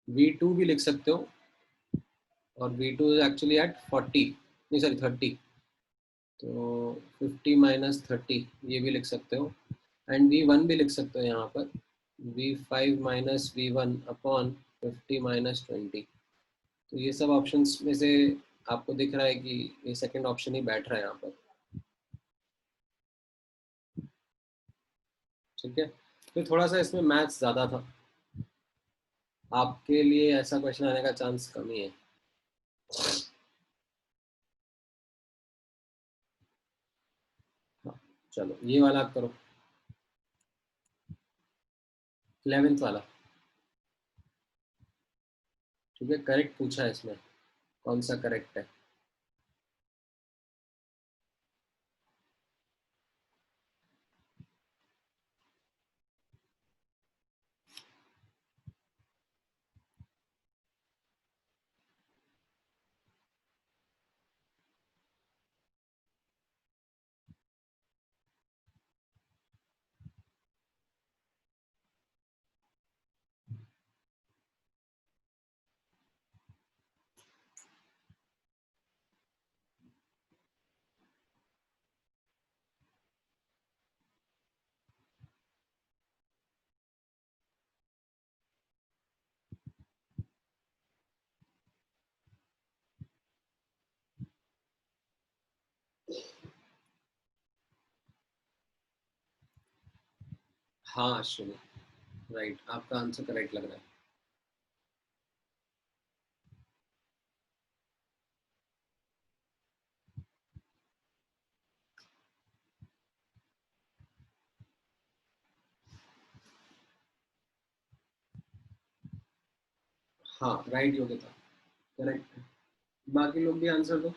V2 भी लिख सकते हो, और V2 is actually at 40, नहीं सॉरी 30, तो 50 minus 30 ये भी लिख सकते हो, एंड V1 भी लिख सकते हो यहाँ पर, V5 minus V1 upon 50 minus 20। तो ये सब ऑप्शंस में से आपको दिख रहा है कि ये सेकंड ऑप्शन ही बैठ रहा है यहाँ पर, ठीक है। तो थोड़ा सा इसमें मैथ्स ज़्यादा था, आपके लिए ऐसा क्वेश्चन आने का चांस कम ही है। हाँ, चलो ये वाला आप करो, 11th वाला, ठीक है। करेक्ट पूछा है इसमें, कौन सा करेक्ट है। हाँ अश्विनी, राइट, आपका आंसर करेक्ट लग रहा है। हाँ राइट योग्यता, करेक्ट है। बाकी लोग भी आंसर दो।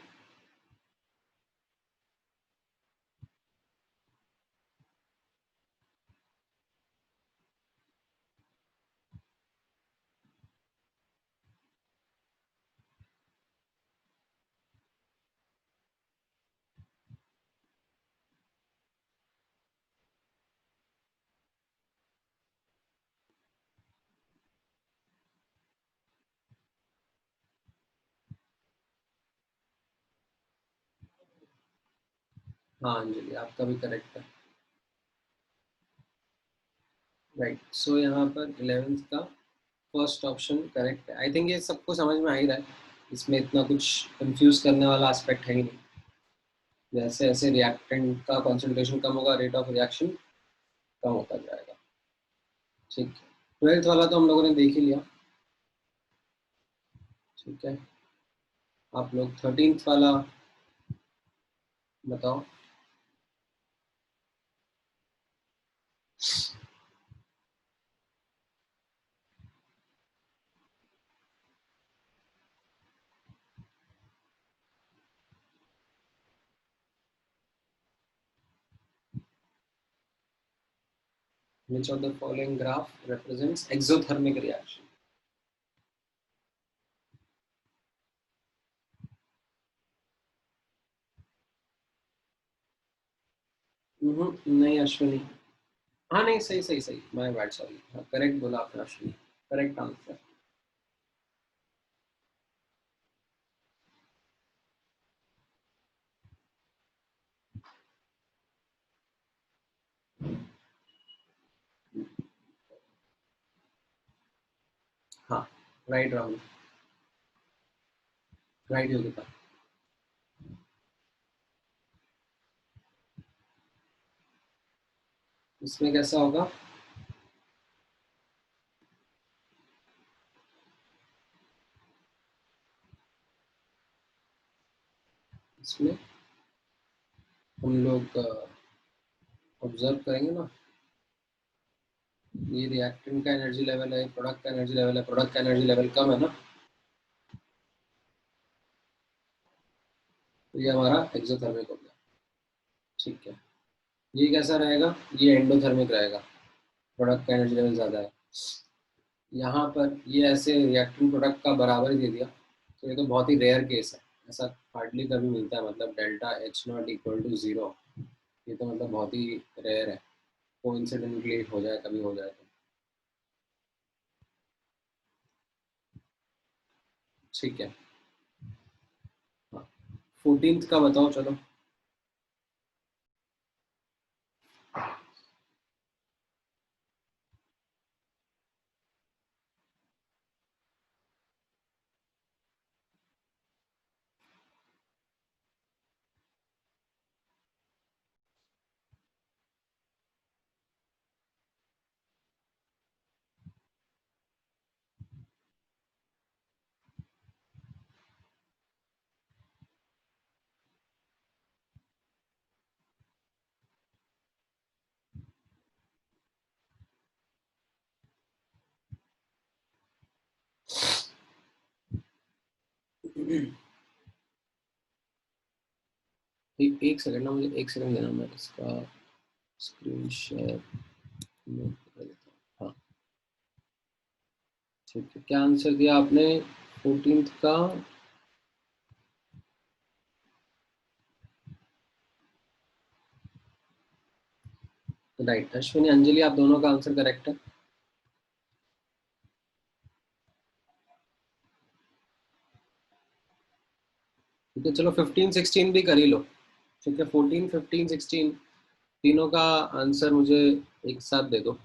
हाँ अंजलि, आपका भी करेक्ट है, राइट। सो यहाँ पर 11th का फर्स्ट ऑप्शन करेक्ट है। आई थिंक ये सबको समझ में आ ही रहा है, इसमें इतना कुछ कंफ्यूज करने वाला एस्पेक्ट है ही नहीं। जैसे जैसे रिएक्टेंट का कॉन्सेंट्रेशन कम होगा, रेट ऑफ रिएक्शन कम होता जाएगा, ठीक है। 12th वाला तो हम लोगों ने देख ही लिया, ठीक है। आप लोग 13th वाला बताओ। Which of the following graph represents exothermic reaction? नहीं अश्विनी, हाँ नहीं, सही सही सही, माय बैड, सॉरी, हाँ करेक्ट बोला आपने अश्विनी, करेक्ट आंसर। हाँ, राइट राहुल, राइट योगिता। इसमें कैसा होगा? इसमें हम लोग ऑब्जर्व करेंगे ना, ये रिएक्टेंट का एनर्जी लेवल है, प्रोडक्ट का एनर्जी लेवल है, प्रोडक्ट का एनर्जी लेवल कम है ना, तो ये हमारा एक्सोथर्मिक हो गया। ठीक है, ये कैसा रहेगा? ये एंडोथर्मिक रहेगा, प्रोडक्ट का एनर्जी लेवल ज़्यादा है। यहाँ पर ये ऐसे रिएक्टेंट प्रोडक्ट का बराबर ही दे दिया, तो ये तो बहुत ही रेयर केस है, ऐसा हार्डली कभी मिलता है, मतलब delta H not equal to zero, ये तो मतलब बहुत ही रेयर है, कोइंसिडेंटली हो जाए, कभी हो जाए तो। ठीक है, हाँ, 14th का बताओ चलो। एक सेकंड ना, मुझे एक सेकंड देना, मैं इसका स्क्रीन शेयर कर देता हूँ। हाँ ठीक है, क्या आंसर दिया आपने 14th का? राइट, अश्विनी अंजलि आप दोनों का आंसर करेक्ट है। ठीक है, चलो 15 16 भी कर ही लो। ठीक है, 14 15 16 तीनों का आंसर मुझे एक साथ दे दो।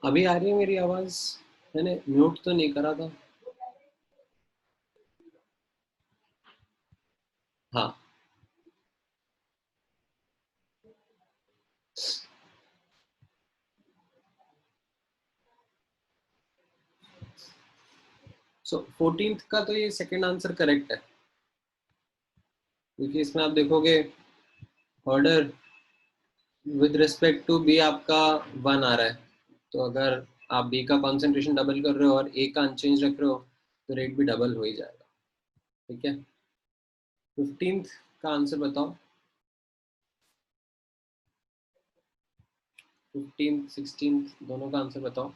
अभी आ रही है मेरी आवाज? मैंने म्यूट तो नहीं करा था। हाँ सो 14th का तो ये सेकंड आंसर करेक्ट है, क्योंकि इसमें आप देखोगे order with respect to B आपका 1 आ रहा है, तो अगर आप बी का कॉन्सेंट्रेशन डबल कर रहे हो और ए का अनचेंज रख रहे हो तो रेट भी डबल हो ही जाएगा। ठीक है, 15th का आंसर बताओ। 15th 16th दोनों का आंसर बताओ।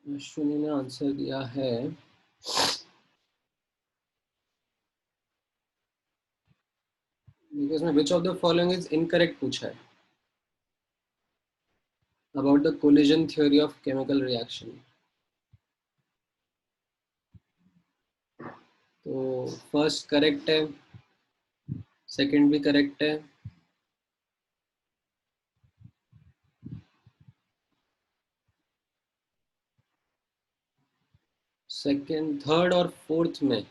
अश्विनी ने आंसर दिया है बिकॉज में which of the following is incorrect पूछा है about the collision theory of chemical reaction. तो फर्स्ट करेक्ट है, सेकंड भी करेक्ट है, सेकंड थर्ड और फोर्थ में,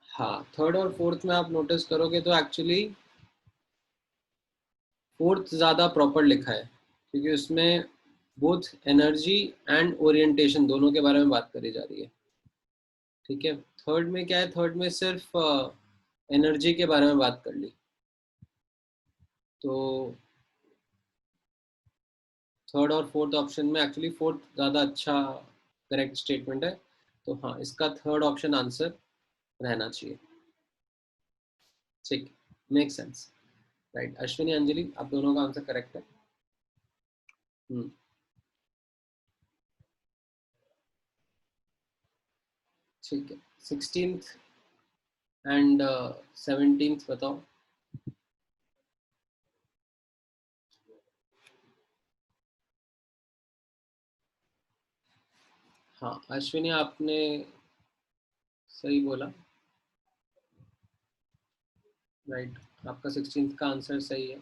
हाँ थर्ड और फोर्थ में आप नोटिस करोगे तो एक्चुअली फोर्थ ज़्यादा प्रॉपर लिखा है, क्योंकि उसमें बोथ एनर्जी एंड ओरिएंटेशन दोनों के बारे में बात करी जा रही है। ठीक है, थर्ड में क्या है, थर्ड में सिर्फ एनर्जी के बारे में बात कर ली, तो थर्ड और फोर्थ ऑप्शन में एक्चुअली फोर्थ ज़्यादा अच्छा करेक्ट स्टेटमेंट है, तो हाँ इसका थर्ड ऑप्शन आंसर रहना चाहिए। ठीक, make sense, right. Ashwini Anjali आप दोनों का आंसर करेक्ट है। हम्म, ठीक है, 16th एंड 17th बताओ। हाँ अश्विनी आपने सही बोला, राइट, आपका 16th का आंसर सही है।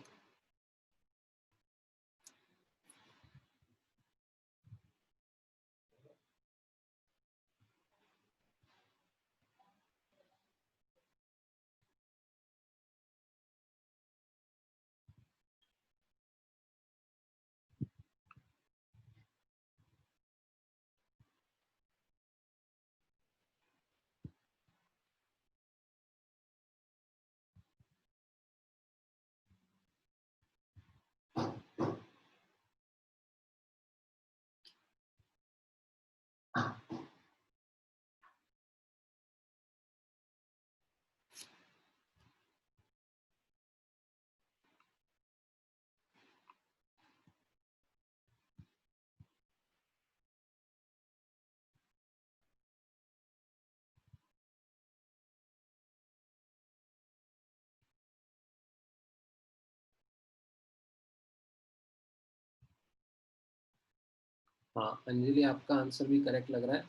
हाँ अंजलि आपका आंसर भी करेक्ट लग रहा है।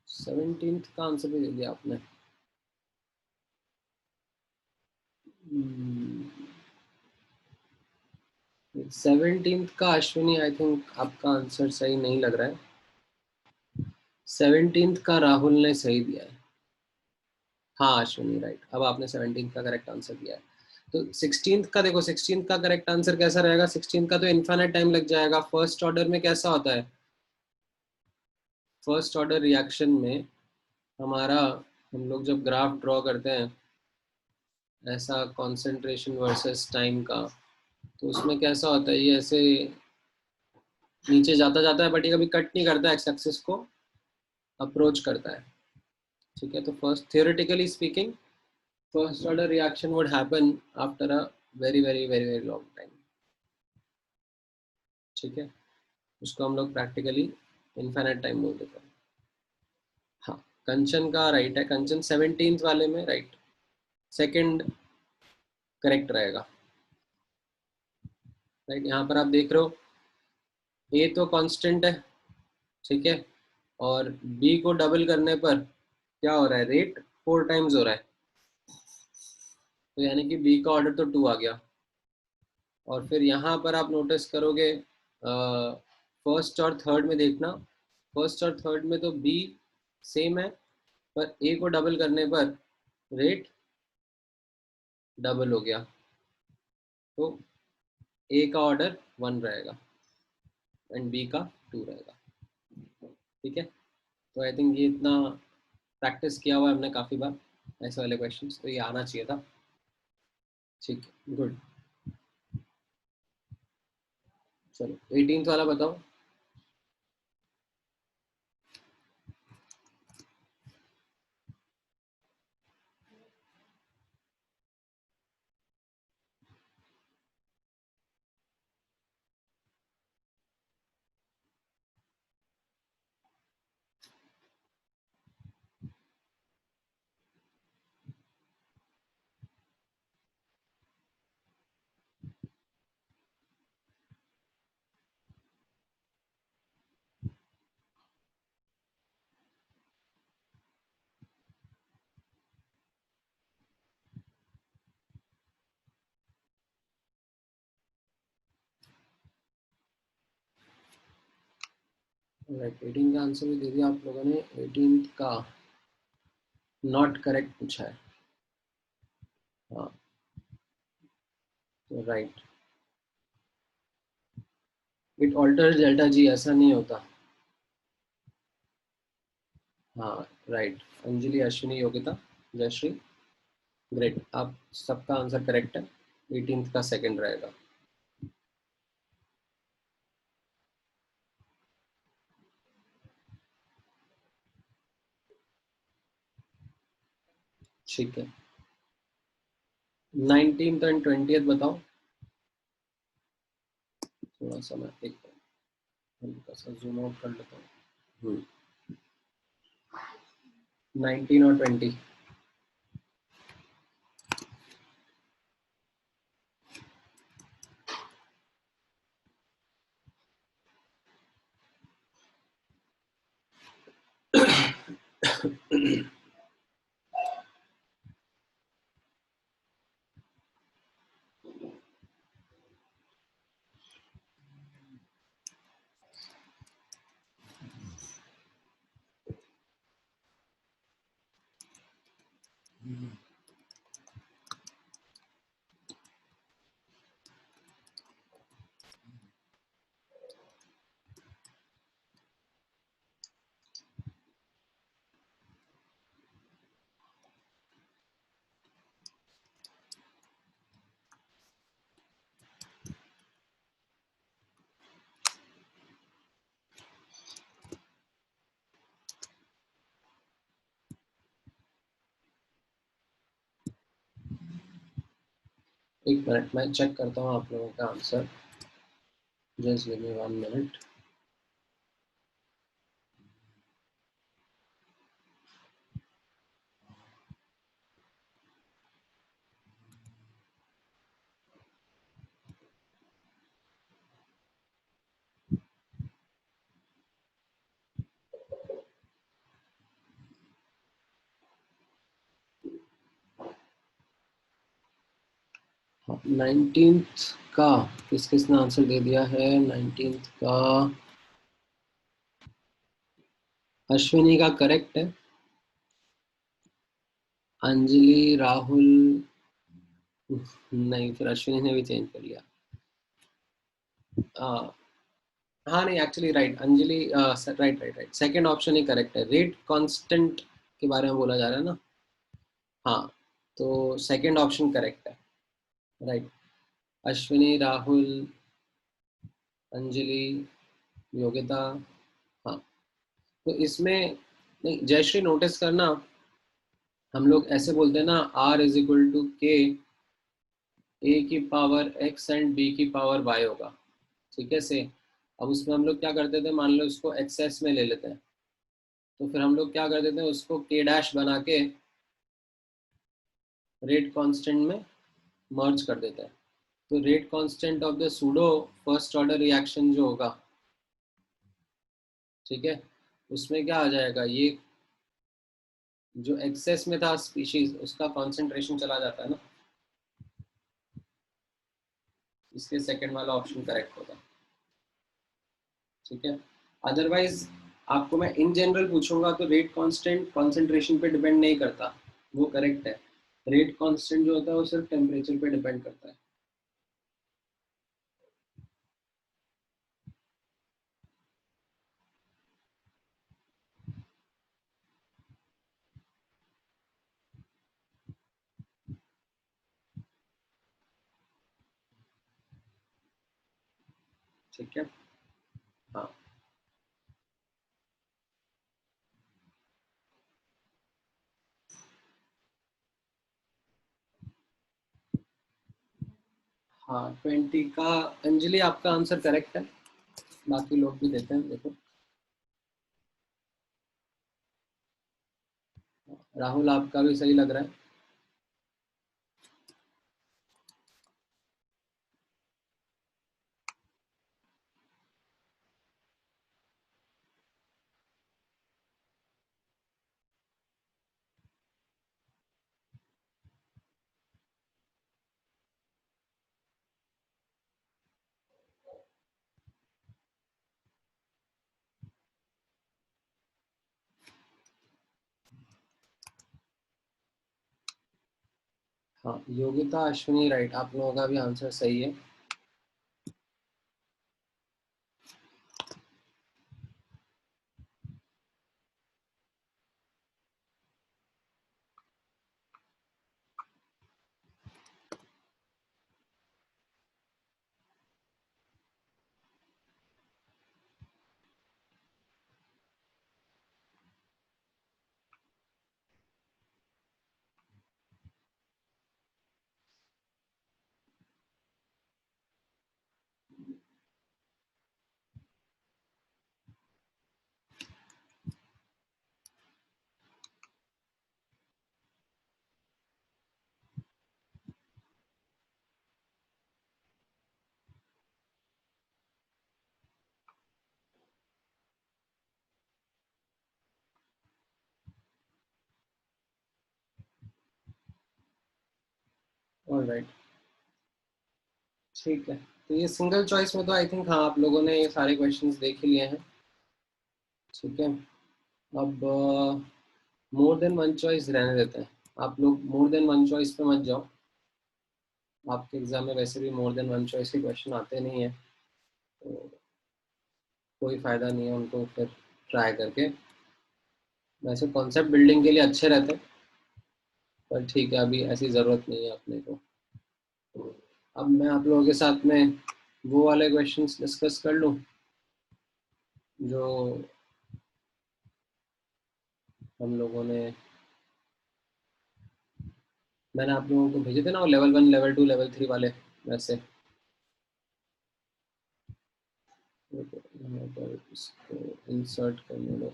सेवनटीन्थ का आंसर भी दे दिया आपने। 17th का अश्विनी, आई थिंक आपका आंसर सही नहीं लग रहा है। 17th का राहुल ने सही दिया है। हाँ अश्विनी राइट, अब आपने 17th का करेक्ट आंसर दिया है। तो 16th का देखो, 16th का करेक्ट आंसर कैसा रहेगा? 16th का तो इन्फिनिट टाइम लग जाएगा। फर्स्ट ऑर्डर में कैसा होता है? फर्स्ट ऑर्डर रिएक्शन में हमारा, हम लोग जब ग्राफ ड्रॉ करते हैं ऐसा कंसंट्रेशन वर्सेस टाइम का, तो उसमें कैसा होता है, ये ऐसे नीचे जाता जाता है, बट ये कभी कट नहीं करता, एक्स एक्सिस को अप्रोच करता है। ठीक है, तो first theoretically speaking first order reaction would happen after a very very very very long time. ठीक है, उसको हम लोग प्रैक्टिकली इनफाइनाइट टाइम बोल देते हैं। हाँ, कंचन का राइट है, कंचन 17th वाले में राइट, सेकंड करेक्ट रहेगा। राइट, यहाँ पर आप देख रहे हो ए तो कांस्टेंट है, ठीक है, और बी को डबल करने पर क्या हो रहा है? रेट 4 टाइम्स हो रहा है, तो यानी कि बी का ऑर्डर तो 2 आ गया। और फिर यहाँ पर आप नोटिस करोगे फर्स्ट और थर्ड में देखना, फर्स्ट और थर्ड में तो बी सेम है, पर ए को डबल करने पर रेट डबल हो गया, तो ए का ऑर्डर 1 रहेगा एंड बी का 2 रहेगा। ठीक है, तो आई थिंक ये इतना प्रैक्टिस किया हुआ है हमने काफ़ी बार ऐसे वाले क्वेश्चंस, तो ये आना चाहिए था। ठीक है, गुड। चलो 18th वाला बताओ। राइट, 18 का आंसर भी दे दिया आप लोगों ने। 18th का नॉट करेक्ट पूछा है। हाँ, तो right, it alters delta G, ऐसा नहीं होता। हाँ राइट, अंजलि, अश्विनी, योगिता, जयश्री, ग्रेट, आप सबका आंसर करेक्ट है। 18th का सेकंड रहेगा। ठीक है, 19th एंड 20th बताओ। थोड़ा सा मैं एक हल्का सा जूम आउट कर लेता हूँ। 19 और 20। एक मिनट, मैं चेक करता हूँ आप लोगों का answer. Just give me 1 minute. हाँ, 19th का किस किसने आंसर दे दिया है? 19th का अश्विनी का करेक्ट है। अंजलि, राहुल नहीं, फिर अश्विनी ने भी चेंज कर लिया। हाँ नहीं, actually right Anjali, right right right, second option ही करेक्ट है। रेट कांस्टेंट के बारे में बोला जा रहा है ना? हाँ, तो सेकंड ऑप्शन करेक्ट है। राइट। अश्विनी, राहुल, अंजलि, योगिता। हाँ, तो इसमें नहीं, जयश्री नोटिस करना, हम लोग ऐसे बोलते हैं ना, R is equal to K A की पावर x एंड b की पावर y होगा। ठीक है से, अब उसमें हम लोग क्या करते थे, मान लो इसको एक्सेस में ले लेते हैं, तो फिर हम लोग क्या कर देते हैं, उसको के डैश बना के रेट कांस्टेंट में मर्ज कर देते हैं। तो rate constant of the pseudo first order reaction जो होगा, ठीक है, उसमें क्या आ जाएगा, ये जो एक्सेस में था स्पीशीज, उसका कॉन्सेंट्रेशन चला जाता है ना, इसलिए सेकंड वाला ऑप्शन करेक्ट होगा। ठीक है, अदरवाइज आपको मैं इन जनरल पूछूंगा तो रेट कांस्टेंट कॉन्सेंट्रेशन पे डिपेंड नहीं करता, वो करेक्ट है। रेट कांस्टेंट जो होता है वो सिर्फ टेम्परेचर पे डिपेंड करता है। ठीक है। हाँ हाँ, 20 का अंजलि आपका आंसर करेक्ट है, बाकी लोग भी देते हैं, देखो। राहुल आपका भी सही लग रहा है। हाँ, योगिता, अश्विनी राइट, आप लोगों का भी आंसर सही है। ऑलराइट, ठीक है, तो ये सिंगल चॉइस में तो आई थिंक हाँ आप लोगों ने ये सारे क्वेश्चंस देख ही लिए हैं। ठीक है, अब मोर देन वन चॉइस रहने देते हैं। आप लोग मोर देन वन चॉइस पे मत जाओ, आपके एग्जाम में वैसे भी मोर देन वन चॉइस के क्वेश्चन आते नहीं है, तो कोई फ़ायदा नहीं है उनको फिर ट्राई करके। वैसे कॉन्सेप्ट बिल्डिंग के लिए अच्छे रहते हैं, पर ठीक है, अभी ऐसी ज़रूरत नहीं है अपने को। अब मैं आप लोगों के साथ में वो वाले क्वेश्चंस डिस्कस कर लूँ जो हम लोगों ने, मैंने आप लोगों को भेजे थे ना, वो लेवल 1 लेवल 2 लेवल 3 वाले, वैसे। यहाँ पर इसको इंसर्ट करने दो।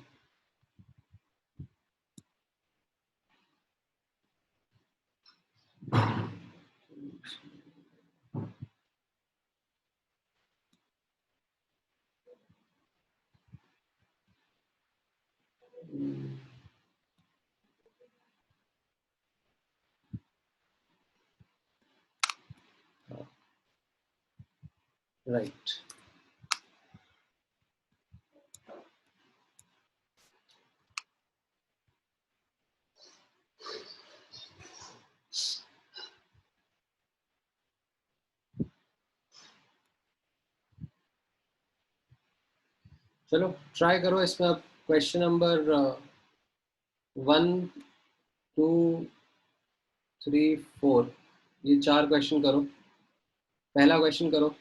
राइट। चलो ट्राई करो इसमें। अब क्वेश्चन नंबर 1, 2, 3, 4, ये 4 क्वेश्चन करो। पहला क्वेश्चन करो।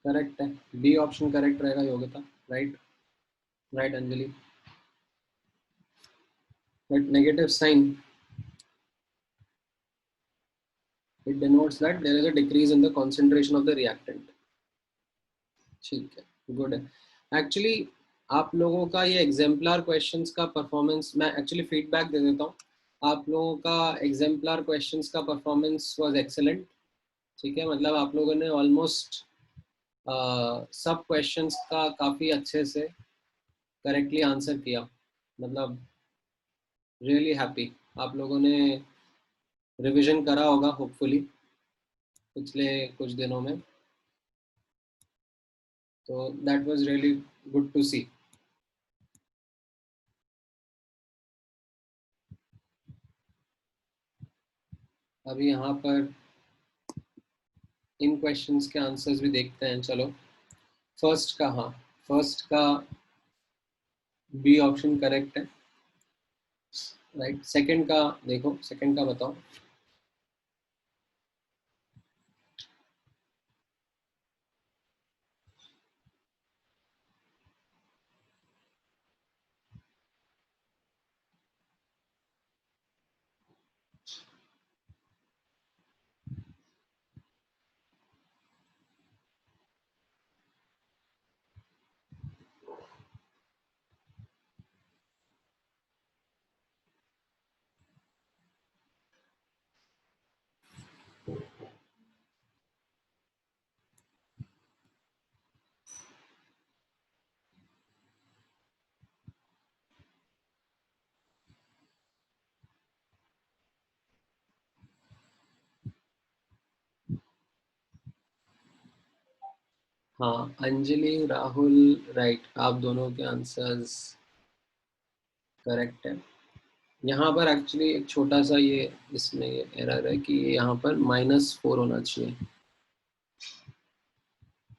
करेक्ट है, बी ऑप्शन करेक्ट रहेगा Yogyata. Right, right Anjali. But negative sign, it denotes that there is a decrease in the concentration of the reactant। ठीक है, गुड है। एक्चुअली आप लोगों का ये एग्जाम्पलर क्वेश्चंस का परफॉर्मेंस, मैं एक्चुअली फीडबैक दे देता हूँ। आप लोगों का एग्जाम्पलर क्वेश्चंस का परफॉर्मेंस वाज एक्सेलेंट। ठीक है, मतलब आप लोगों ने ऑलमोस्ट सब क्वेश्चंस का काफ़ी अच्छे से करेक्टली आंसर किया। मतलब रियली हैप्पी। आप लोगों ने रिवीजन करा होगा होपफुली पिछले कुछ दिनों में, तो that was really good to see. अभी यहाँ पर इन क्वेश्चंस के आंसर्स भी देखते हैं। चलो फर्स्ट का, हाँ फर्स्ट का बी ऑप्शन करेक्ट है। राइट, सेकंड का देखो, सेकंड का बताओ। हाँ अंजलि, राहुल, राइट, आप दोनों के आंसर्स करेक्ट है। यहाँ पर एक्चुअली एक छोटा सा ये इसमें ये एरर है कि यहाँ पर -4 होना चाहिए।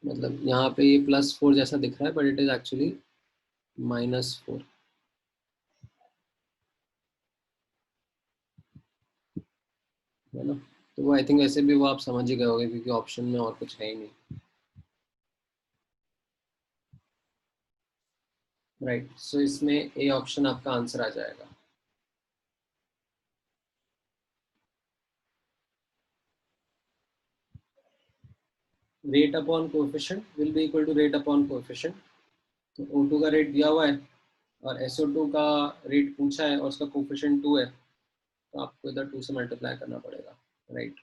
मतलब यहाँ पे ये +4 जैसा दिख रहा है, बट इट इज एक्चुअली -4। है ना, तो वो आई थिंक वैसे भी वो आप समझ ही गए होंगे क्योंकि ऑप्शन में और कुछ है ही नहीं। राइट, सो इसमें ए ऑप्शन आपका आंसर आ जाएगा। Rate upon coefficient will be equal to rate upon coefficient. तो O2 का रेट दिया हुआ है और SO2 का रेट पूछा है और उसका कोएफिशिएंट 2 है, तो आपको इधर 2 से मल्टीप्लाई करना पड़ेगा। राइट,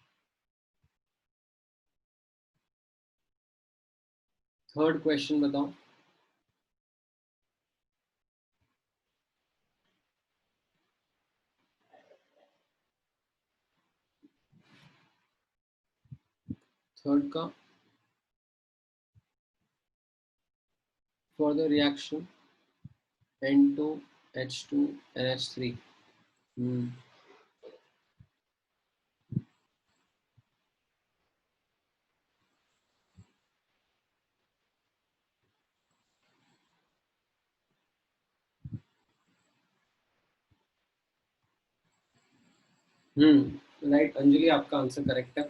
थर्ड क्वेश्चन बताओ। थर्ड का, for the reaction N2H2NH3। Hmm right Anjali, आपका आंसर करेक्ट है।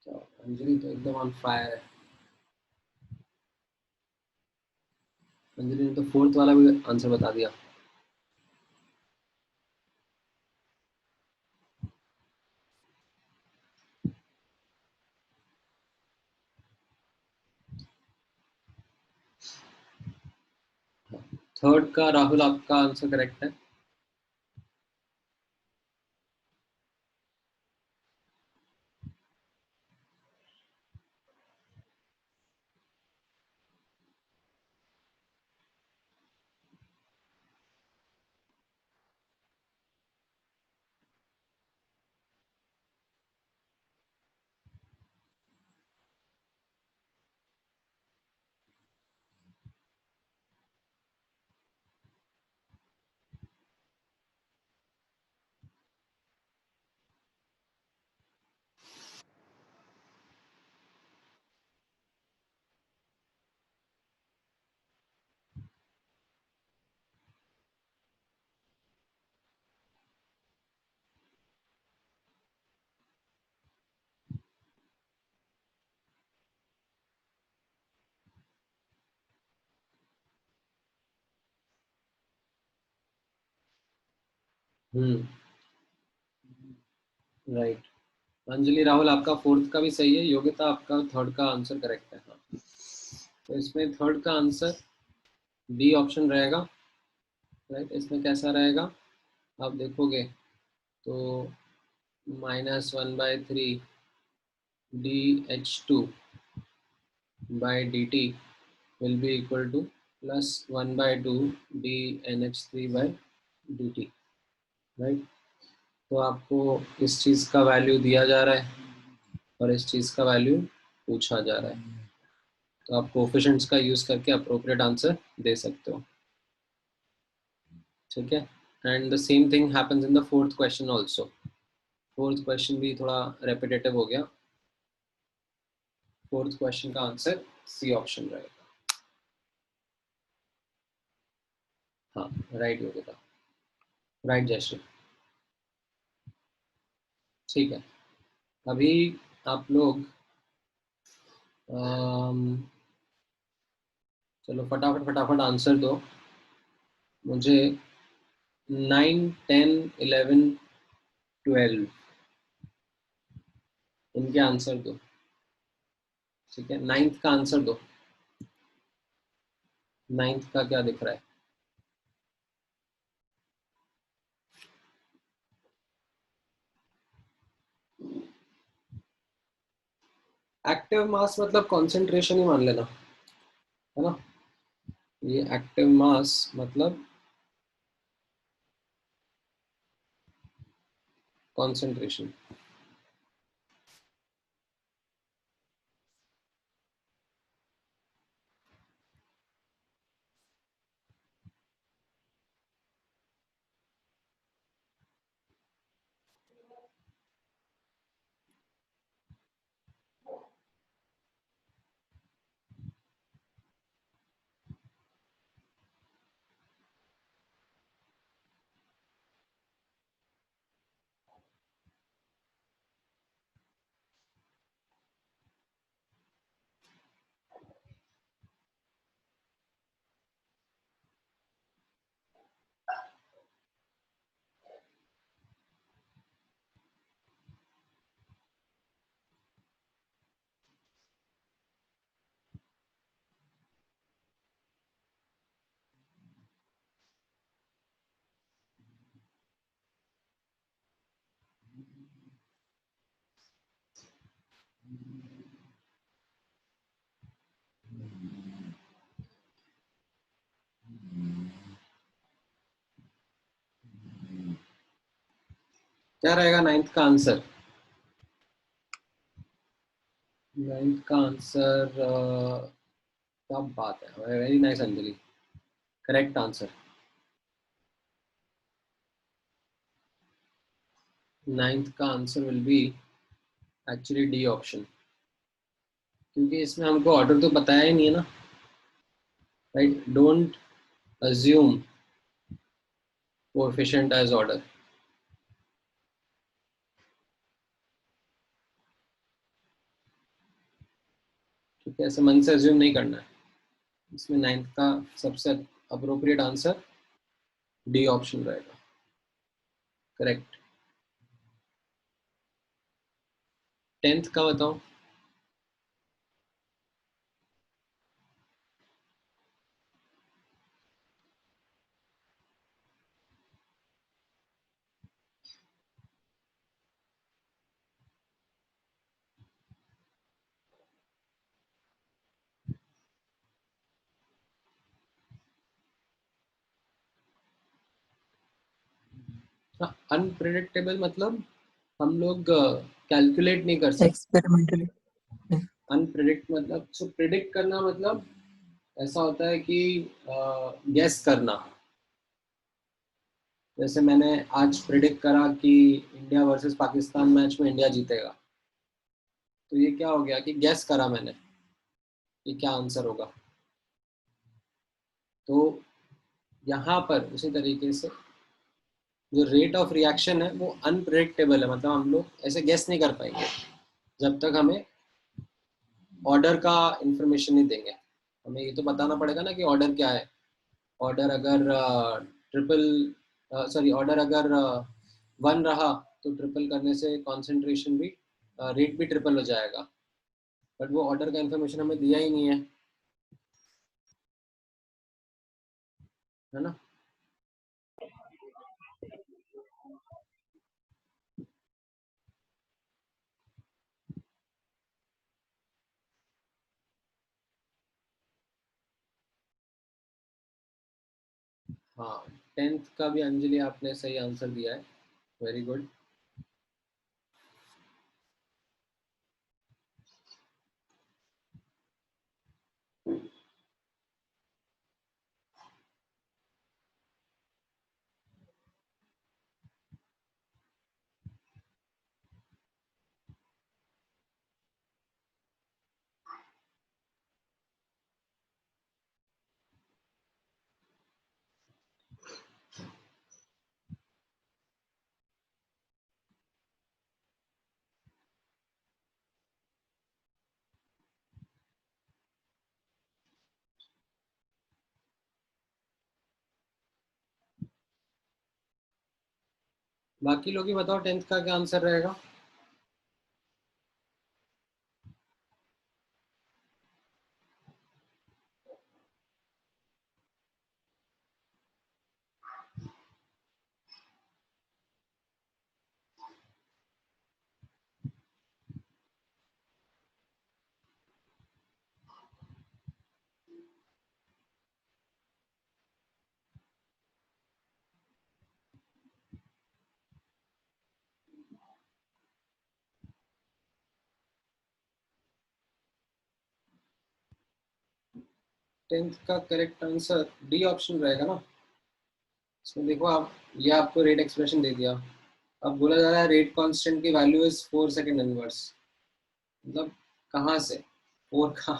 तो अंजलि तो एकदम ऑन फायर है। अंजलि ने तो फोर्थ वाला भी आंसर बता दिया। थर्ड का राहुल आपका आंसर करेक्ट है। हम्म, राइट। अंजलि राहुल आपका फोर्थ का भी सही है, योग्यता आपका थर्ड का आंसर करेक्ट है। हाँ, तो इसमें थर्ड का आंसर बी ऑप्शन रहेगा। राइट, इसमें कैसा रहेगा आप देखोगे तो -1/3 dH2 by dt will be equal to +1/2 dNH3 by dt। Right, तो आपको इस चीज़ का वैल्यू दिया जा रहा है और इस चीज़ का वैल्यू पूछा जा रहा है, तो आप कोफिशिएंट्स का यूज़ करके अप्रोप्रिएट आंसर दे सकते हो। ठीक है, and the same thing happens in the fourth question also. Fourth question भी थोड़ा रेपिटेटिव हो गया। फोर्थ क्वेश्चन का आंसर सी ऑप्शन रहेगा। हाँ, राइट हो गया, राइट जयश्री। ठीक है, अभी आप लोग चलो फटाफट फटाफट आंसर दो मुझे। 9, 10, 11, 12 इनके आंसर दो। ठीक है, नाइन्थ का आंसर दो। नाइन्थ का क्या दिख रहा है? एक्टिव मास मतलब कंसंट्रेशन ही मान लेना, है ना। ये एक्टिव मास मतलब कंसंट्रेशन। क्या रहेगा नाइन्थ का आंसर? नाइन्थ का आंसर क्या बात है, very nice Anjali, correct answer. Ninth का answer will be actually D option, क्योंकि इसमें हमको ऑर्डर तो बताया ही नहीं है ना। Right, don't assume coefficient as order। ठीक है, ऐसे मन से assume नहीं करना है। इसमें 9th का सबसे अप्रोप्रिएट आंसर डी ऑप्शन रहेगा, करेक्ट। 10th का बताओ। अनप्रिडिक्टेबल मतलब हम लोग कैलकुलेट नहीं कर सकते। एक्सपेरिमेंटली। अनप्रिडिक्ट मतलब, सो प्रिडिक्ट करना मतलब ऐसा होता है कि गेस करना। जैसे मैंने आज प्रिडिक्ट करा कि इंडिया वर्सेस पाकिस्तान मैच में इंडिया जीतेगा, तो ये क्या हो गया कि गेस करा मैंने कि क्या आंसर होगा। तो यहाँ पर उसी तरीके से जो रेट ऑफ रिएक्शन है वो अनप्रिडिक्टेबल है, मतलब हम लोग ऐसे गेस नहीं कर पाएंगे जब तक हमें ऑर्डर का इंफॉर्मेशन नहीं देंगे। हमें ये तो बताना पड़ेगा ना कि ऑर्डर क्या है। ऑर्डर अगर ट्रिपल सॉरी ऑर्डर अगर 1 रहा तो ट्रिपल करने से कॉन्सेंट्रेशन भी रेट भी ट्रिपल हो जाएगा, बट वो ऑर्डर का इंफॉर्मेशन हमें दिया ही नहीं है ना। हाँ, 10th का भी अंजलि आपने सही आंसर दिया है, वेरी गुड। बाकी लोग ही बताओ 10th का क्या आंसर रहेगा। टेंथ का करेक्ट आंसर डी ऑप्शन रहेगा ना। इसमें देखो आप, ये आपको रेट एक्सप्रेशन दे दिया, अब बोला जा रहा है रेट कांस्टेंट की वैल्यू इज 4 सेकंड इनवर्स, मतलब कहाँ से 4 का।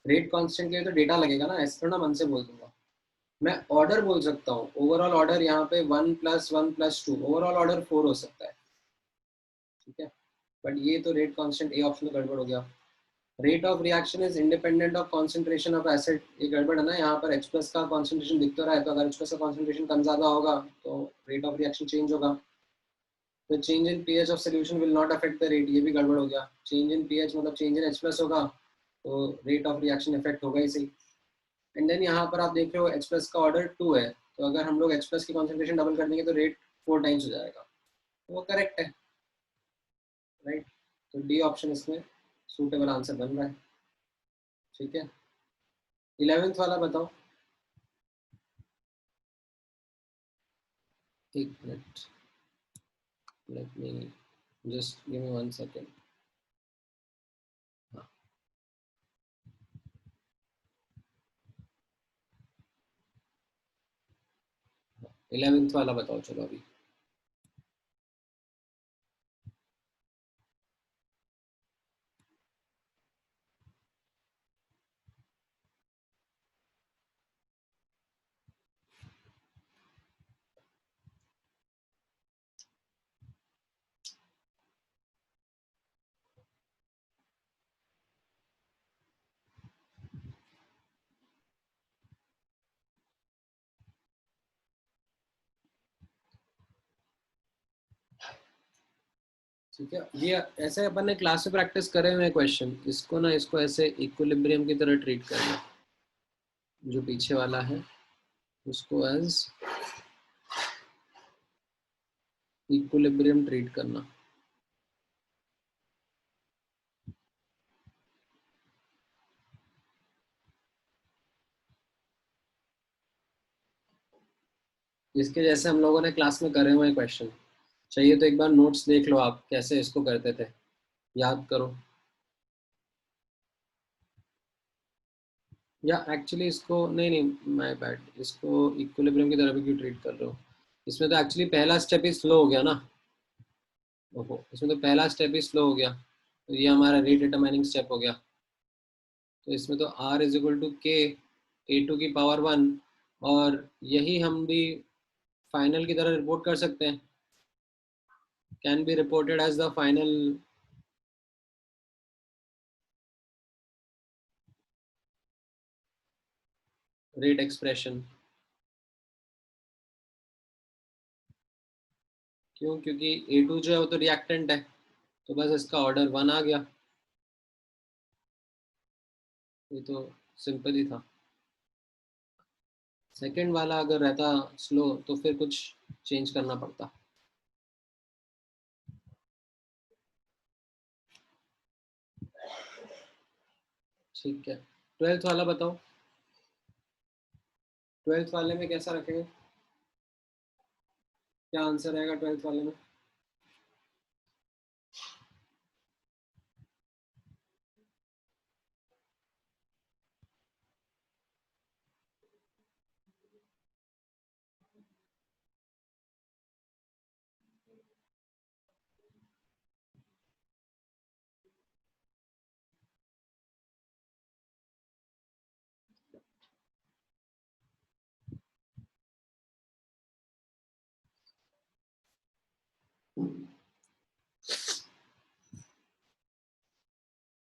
रेट कांस्टेंट के लिए तो डेटा लगेगा ना, ऐसे थोड़ा मन से बोल दूंगा। मैं ऑर्डर बोल सकता हूँ, ओवरऑल ऑर्डर यहाँ पे 1+1+2, ओवरऑल ऑर्डर 4 हो सकता है, ठीक है। बट ये तो रेट कांस्टेंट ए ऑप्शन में गड़बड़ हो गया। Rate of reaction is independent of concentration of acid, ये गड़बड़ है ना। यहाँ पर H+ का कॉन्सेंट्रेशन दिख तो रहा है, तो अगर H+ का कॉन्सेंट्रेशन कम ज्यादा होगा तो रेट ऑफ रिएक्शन चेंज होगा। तो change in pH of solution will not affect the rate, ये भी गड़बड़ हो गया। चेंज इन पीएच मतलब चेंज इन H+ होगा तो रेट ऑफ रिएक्शन इफेक्ट होगा ही सही। एंड देन यहाँ पर आप देख रहे हो H+ का ऑर्डर 2 है, तो अगर हम लोग H+ की कॉन्सेंट्रेशन डबल कर देंगे तो रेट 4 टाइम्स हो जाएगा, तो वो करेक्ट है, राइट। तो डी ऑप्शन इसमें सूटेबल आंसर बन रहा है, ठीक है। 11th वाला बताओ। एक minute, let me just give me 1 second। हाँ, 11th वाला बताओ चलो अभी। ठीक है, ये ऐसे अपन ने क्लास में प्रैक्टिस करे हुए क्वेश्चन, इसको ना इसको ऐसे इक्विलिब्रियम की तरह ट्रीट करना, जो पीछे वाला है उसको एज इक्विलिब्रियम ट्रीट करना। इसके जैसे हम लोगों ने क्लास में करे हुए क्वेश्चन, चाहिए तो एक बार नोट्स देख लो आप कैसे इसको करते थे, याद करो। या एक्चुअली इसको नहीं नहीं माय बैड, इसको इक्विलिब्रियम की तरह भी क्यों ट्रीट कर रहे हो? इसमें तो एक्चुअली पहला स्टेप ही स्लो हो गया ना। ओहो, इसमें तो पहला स्टेप ही स्लो हो गया, तो ये हमारा रीडिटरमाइनिंग स्टेप हो गया। तो इसमें तो r is equal to K A to की पावर 1, और यही हम भी फाइनल की तरह रिपोर्ट कर सकते हैं, can be reported as the final rate expression. क्यों? क्योंकि A2 जो है वो तो रिएक्टेंट है, तो बस इसका ऑर्डर 1 आ गया, ये तो सिंपल ही था। सेकंड वाला अगर रहता स्लो तो फिर कुछ चेंज करना पड़ता। ठीक है, ट्वेल्थ वाला बताओ, ट्वेल्थ वाले में कैसा रखेंगे, क्या आंसर आएगा ट्वेल्थ वाले में?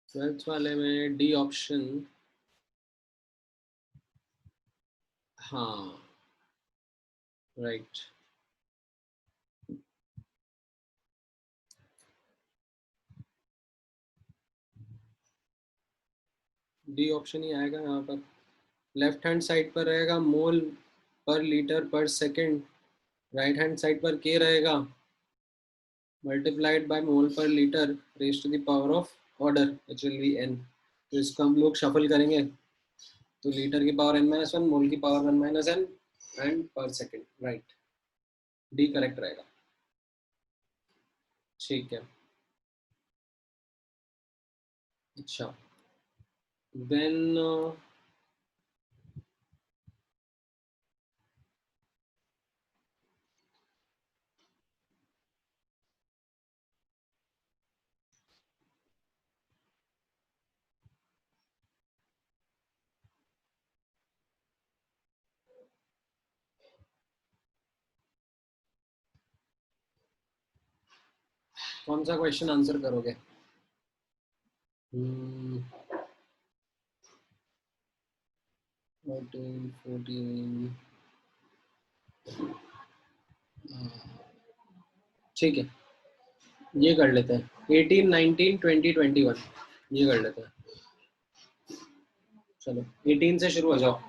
ट्वेल्थ वाले में डी ऑप्शन, हाँ राइट। डी ऑप्शन ही आएगा यहाँ पर। लेफ्ट हैंड साइड पर रहेगा मोल पर लीटर पर सेकंड, राइट हैंड साइड पर के रहेगा multiplied by mole per litre raise to the power of order which will be N. तो इसको हम लोग शफल करेंगे, तो लीटर की पावर n-1, मोल की पावर 1 - n, एंड पर सेकंड, राइट। डी करेक्ट रहेगा। ठीक है, अच्छा देन कौन सा क्वेश्चन आंसर करोगे? 14, 14, ठीक है, ये कर लेते हैं 18, 19, 20, 21, ये कर लेते हैं। चलो 18 से शुरू हो जाओ।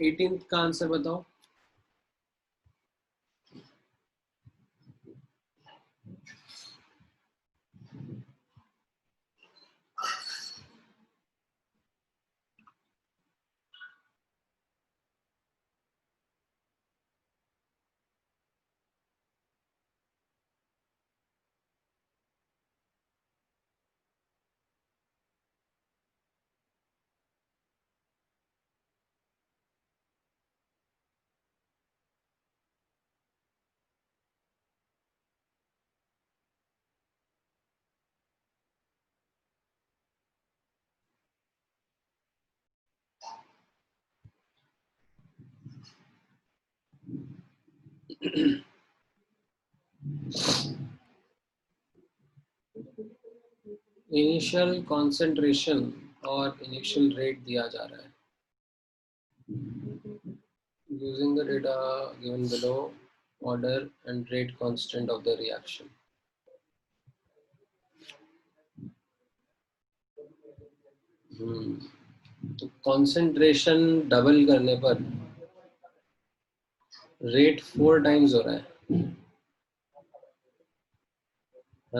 एटीन का आंसर बताओ। इनिशियल कॉन्सेंट्रेशन और इनिशियल रेट दिया जा रहा है using the data given below, order and rate constant of the reaction. तो कॉन्सेंट्रेशन डबल करने पर रेट 4 टाइम्स हो रहा है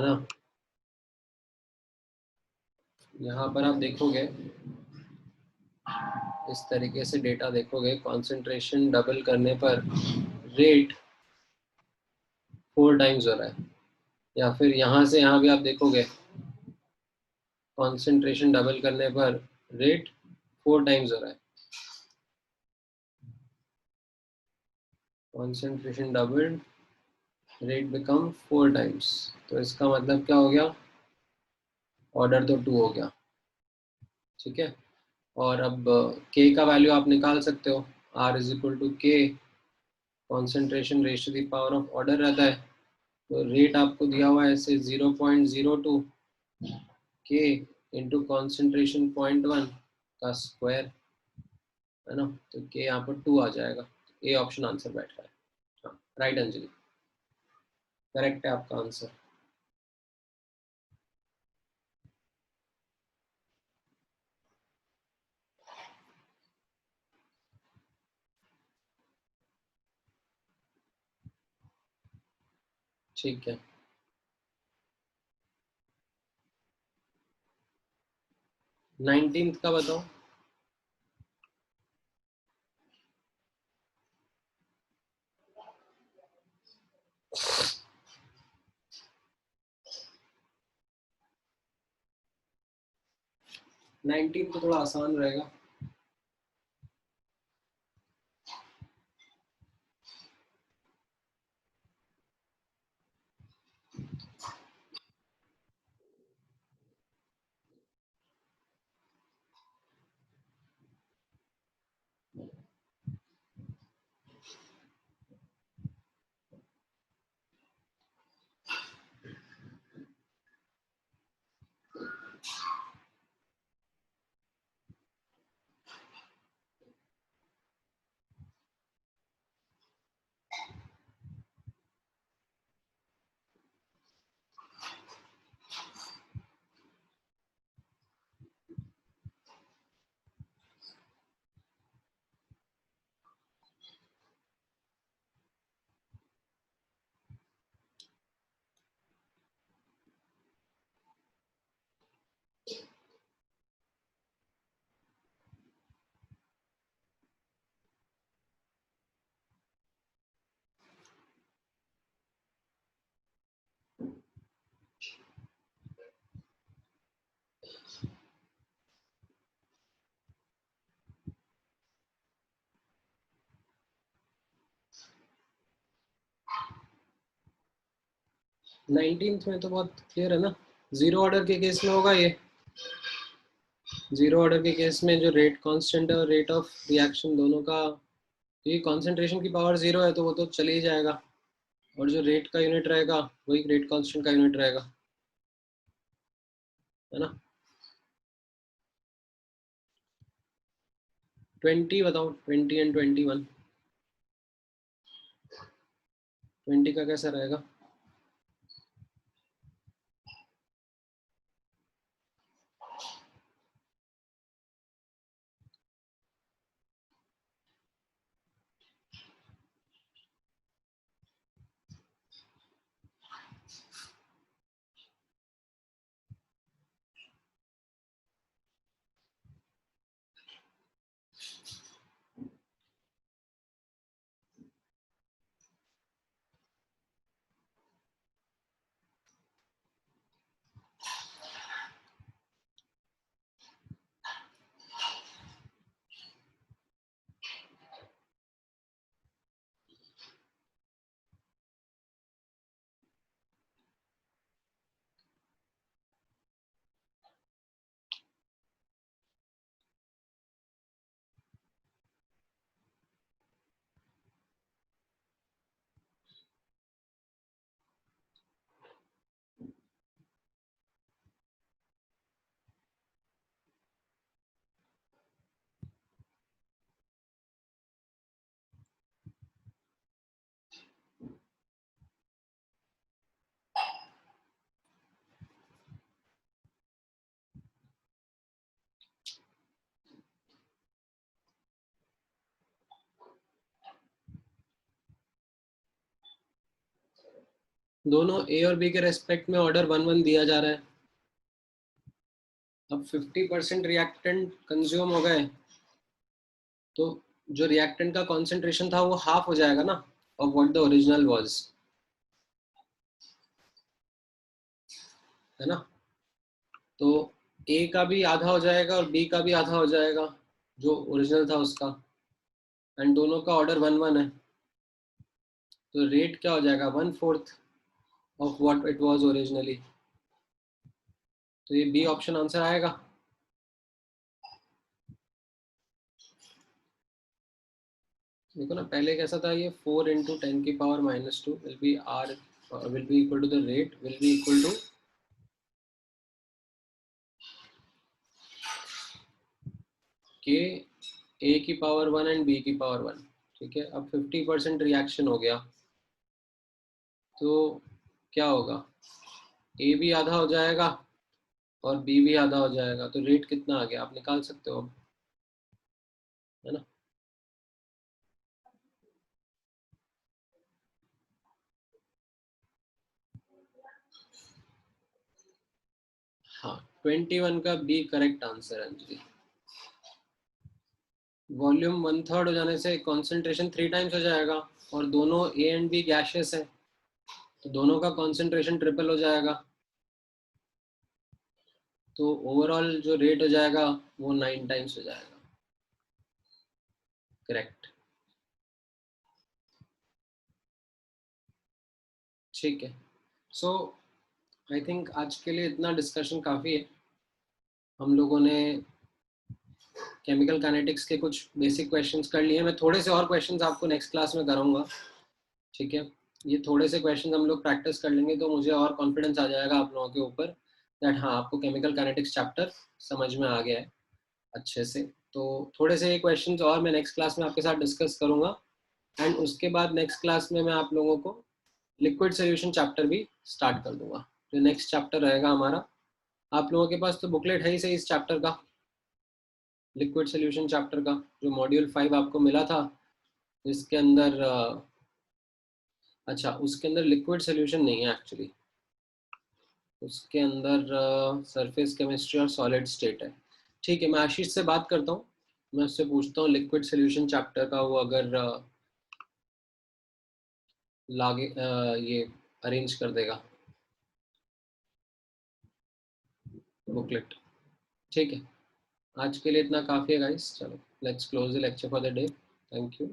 ना। यहाँ पर आप देखोगे, इस तरीके से डेटा देखोगे, कॉन्सेंट्रेशन डबल करने पर रेट 4 टाइम्स हो रहा है। या फिर यहाँ से यहाँ भी आप देखोगे, कॉन्सेंट्रेशन डबल करने पर रेट 4 टाइम्स हो रहा है। Concentration double, rate become 4 times. तो इसका मतलब क्या हो गया, ऑर्डर तो 2 हो गया। ठीक है, और अब k का वैल्यू आप निकाल सकते हो, r is equal to K, concentration raise to the power of order रहता है। तो रेट आपको दिया हुआ है ऐसे 0.02 k इंटू कॉन्सेंट्रेशन 0.1 का स्क्वायर, है ना। तो k यहाँ पर 2 आ जाएगा। ए ऑप्शन आंसर बैठ रहा है। हाँ, राइट अंजलि, करेक्ट है आपका आंसर। ठीक है, 19th का बताओ। नाइनटीन तो थोड़ा आसान रहेगा। नाइनटीन्थ में तो बहुत क्लियर है ना, जीरो ऑर्डर के केस में होगा ये। जीरो ऑर्डर के केस में जो रेट कांस्टेंट है और रेट ऑफ रिएक्शन दोनों का, ये कॉन्सेंट्रेशन की पावर 0 है तो वो तो चले ही जाएगा, और जो रेट का यूनिट रहेगा वही रेट कांस्टेंट का यूनिट रहेगा, है ना। 20 बताओ, 20 एंड 21। 20 का कैसा रहेगा। दोनों ए और बी के रेस्पेक्ट में ऑर्डर 1-1 दिया जा रहा है। अब 50% रिएक्टेंट कंज्यूम हो गए तो जो रिएक्टेंट का कॉन्सेंट्रेशन था वो हाफ हो जाएगा ना of what the original was, है ना। तो ए का भी आधा हो जाएगा और बी का भी आधा हो जाएगा जो ओरिजिनल था उसका, एंड दोनों का ऑर्डर 1-1 है, तो रेट क्या हो जाएगा 1/4 of what it was originally. तो ये बी ऑप्शन आंसर आएगा। देखो ना पहले कैसा था, ये 4 × 10⁻² will be R, will be equal to the rate will be equal to K A की पावर 1 एंड बी की पावर 1। ठीक है, अब 50% रिएक्शन हो गया तो क्या होगा, ए भी आधा हो जाएगा और बी भी आधा हो जाएगा, तो रेट कितना आ गया आप निकाल सकते हो अब, है ना। हाँ 21 का बी करेक्ट आंसर है अंजलि। वॉल्यूम 1/3 हो जाने से कॉन्सेंट्रेशन 3 टाइम्स हो जाएगा, और दोनों ए एंड बी गैशियस है तो दोनों का कॉन्सेंट्रेशन ट्रिपल हो जाएगा, तो ओवरऑल जो रेट हो जाएगा वो 9 टाइम्स हो जाएगा। करेक्ट। ठीक है, सो आई थिंक आज के लिए इतना डिस्कशन काफ़ी है। हम लोगों ने केमिकल काइनेटिक्स के कुछ बेसिक क्वेश्चंस कर लिए, मैं थोड़े से और क्वेश्चंस आपको नेक्स्ट क्लास में कराऊंगा। ठीक है, ये थोड़े से क्वेश्चंस हम लोग प्रैक्टिस कर लेंगे तो मुझे और कॉन्फिडेंस आ जाएगा आप लोगों के ऊपर दैट हाँ आपको केमिकल काइनेटिक्स चैप्टर समझ में आ गया है अच्छे से। तो थोड़े से क्वेश्चंस और मैं नेक्स्ट क्लास में आपके साथ डिस्कस करूंगा, एंड उसके बाद नेक्स्ट क्लास में मैं आप लोगों को लिक्विड सोल्यूशन चैप्टर भी स्टार्ट कर दूंगा। जो नेक्स्ट चैप्टर रहेगा हमारा, आप लोगों के पास तो बुकलेट है ही सही इस चैप्टर का, लिक्विड सोल्यूशन चैप्टर का जो मॉड्यूल 5 आपको मिला था, इसके अंदर अच्छा उसके अंदर लिक्विड सोल्यूशन नहीं है एक्चुअली, उसके अंदर सरफेस केमिस्ट्री और सॉलिड स्टेट है। ठीक है, मैं आशीष से बात करता हूँ, मैं उससे पूछता हूँ लिक्विड सोल्यूशन चैप्टर का वो अगर लागे ये अरेंज कर देगा बुकलेट। ठीक है, आज के लिए इतना काफ़ी है गाइस, चलो let's close the lecture for the day. Thank you.